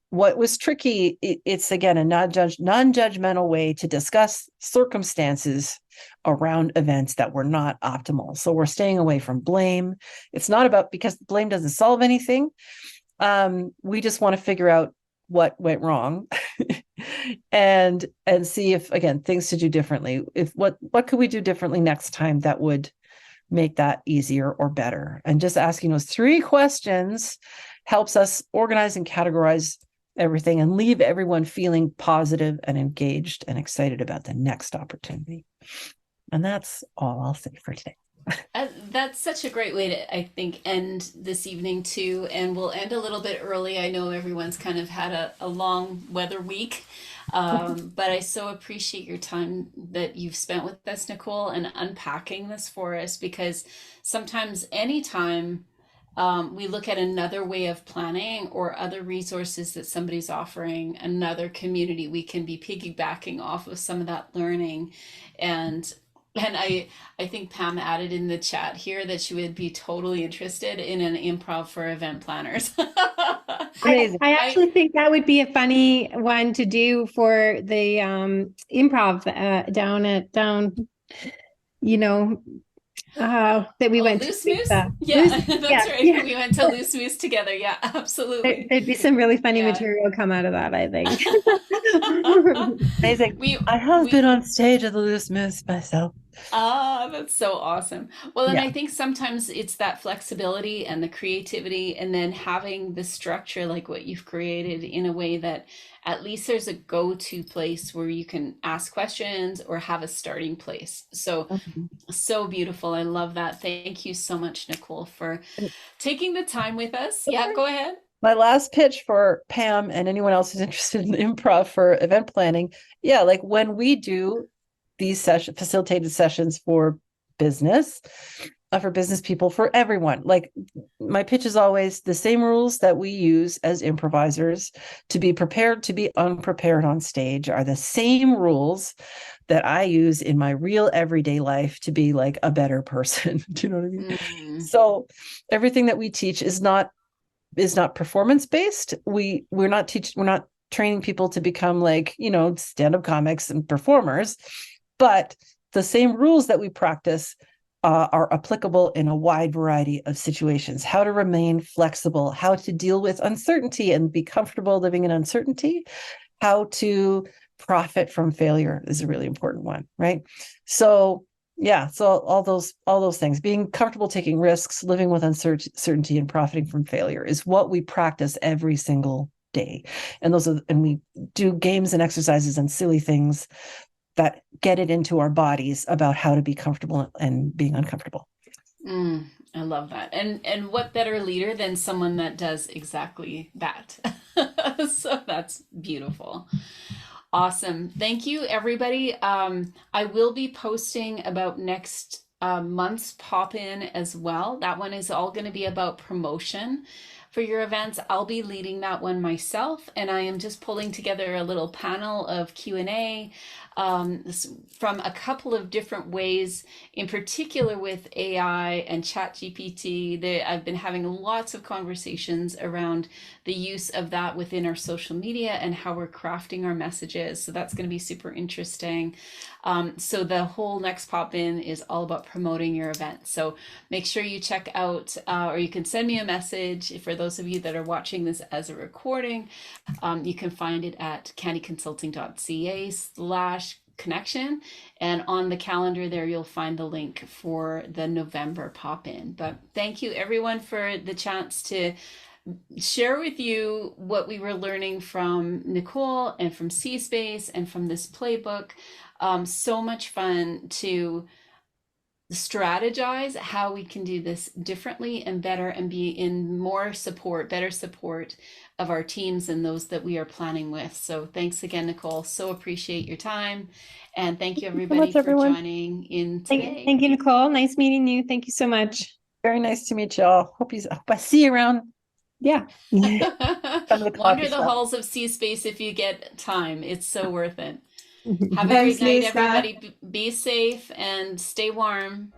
What was tricky, it's again a non-judgmental way to discuss circumstances around events that were not optimal. So we're staying away from blame. It's not about, because blame doesn't solve anything. We just want to figure out what went wrong and see if, again, things to do differently. If what could we do differently next time that would make that easier or better? And just asking those 3 questions helps us organize and categorize everything and leave everyone feeling positive and engaged and excited about the next opportunity. And that's all I'll say for today. That's such a great way to, I think, end this evening too. And we'll end a little bit early. I know everyone's kind of had a long weather week. But I so appreciate your time that you've spent with us, Nicole, and unpacking this for us, because sometimes anytime we look at another way of planning or other resources that somebody's offering, another community, we can be piggybacking off of some of that learning. And I think Pam added in the chat here that she would be totally interested in an improv for event planners. Amazing. I actually think that would be a funny one to do for the improv that we went Loose to. Moose? Yeah, that's right. Yeah. We went to Loose Moose together. Yeah, absolutely. There'd be some really funny material come out of that, I think. Amazing. I have been on stage at the Loose Moose myself. Ah, that's so awesome. Well, and I think sometimes it's that flexibility and the creativity, and then having the structure like what you've created in a way that at least there's a go-to place where you can ask questions or have a starting place. So, so beautiful. I love that. Thank you so much, Nicole, for taking the time with us. Yeah, go ahead. My last pitch for Pam and anyone else who's interested in improv for event planning. Yeah, like when we do these facilitated sessions for business people, for everyone, like my pitch is always the same rules that we use as improvisers to be prepared to be unprepared on stage are the same rules that I use in my real everyday life to be like a better person. Do you know what I mean? So everything that we teach is not performance based. We're not training people to become like, stand-up comics and performers, but the same rules that we practice are applicable in a wide variety of situations. How to remain flexible, how to deal with uncertainty and be comfortable living in uncertainty, how to profit from failure is a really important one, right? So all those things, being comfortable taking risks, living with uncertainty, and profiting from failure is what we practice every single day. And we do games and exercises and silly things that get it into our bodies about how to be comfortable and being uncomfortable. I love that. And what better leader than someone that does exactly that? So that's beautiful. Awesome. Thank you, everybody. I will be posting about next month's pop-in as well. That one is all going to be about promotion for your events. I'll be leading that one myself, and I am just pulling together a little panel of Q&A from a couple of different ways, in particular with AI and ChatGPT. I've been having lots of conversations around the use of that within our social media and how we're crafting our messages. So that's going to be super interesting. So the whole next pop-in is all about promoting your event. So make sure you check out, or you can send me a message. For those of you that are watching this as a recording, you can find it at candyconsulting.ca/connection. And on the calendar there, you'll find the link for the November pop-in. But thank you everyone for the chance to share with you what we were learning from Nicole and from cSPACE and from this playbook. So much fun to strategize how we can do this differently and better, and be in more support, better support of our teams and those that we are planning with. So thanks again, Nicole. So appreciate your time. And thank you everybody for joining in today. Thank you, Nicole. Nice meeting you. Thank you so much. Very nice to meet y'all. Hope I see you around. Yeah. Wander the halls of cSPACE if you get time. It's so worth it. Have a great night, everybody. Be safe and stay warm.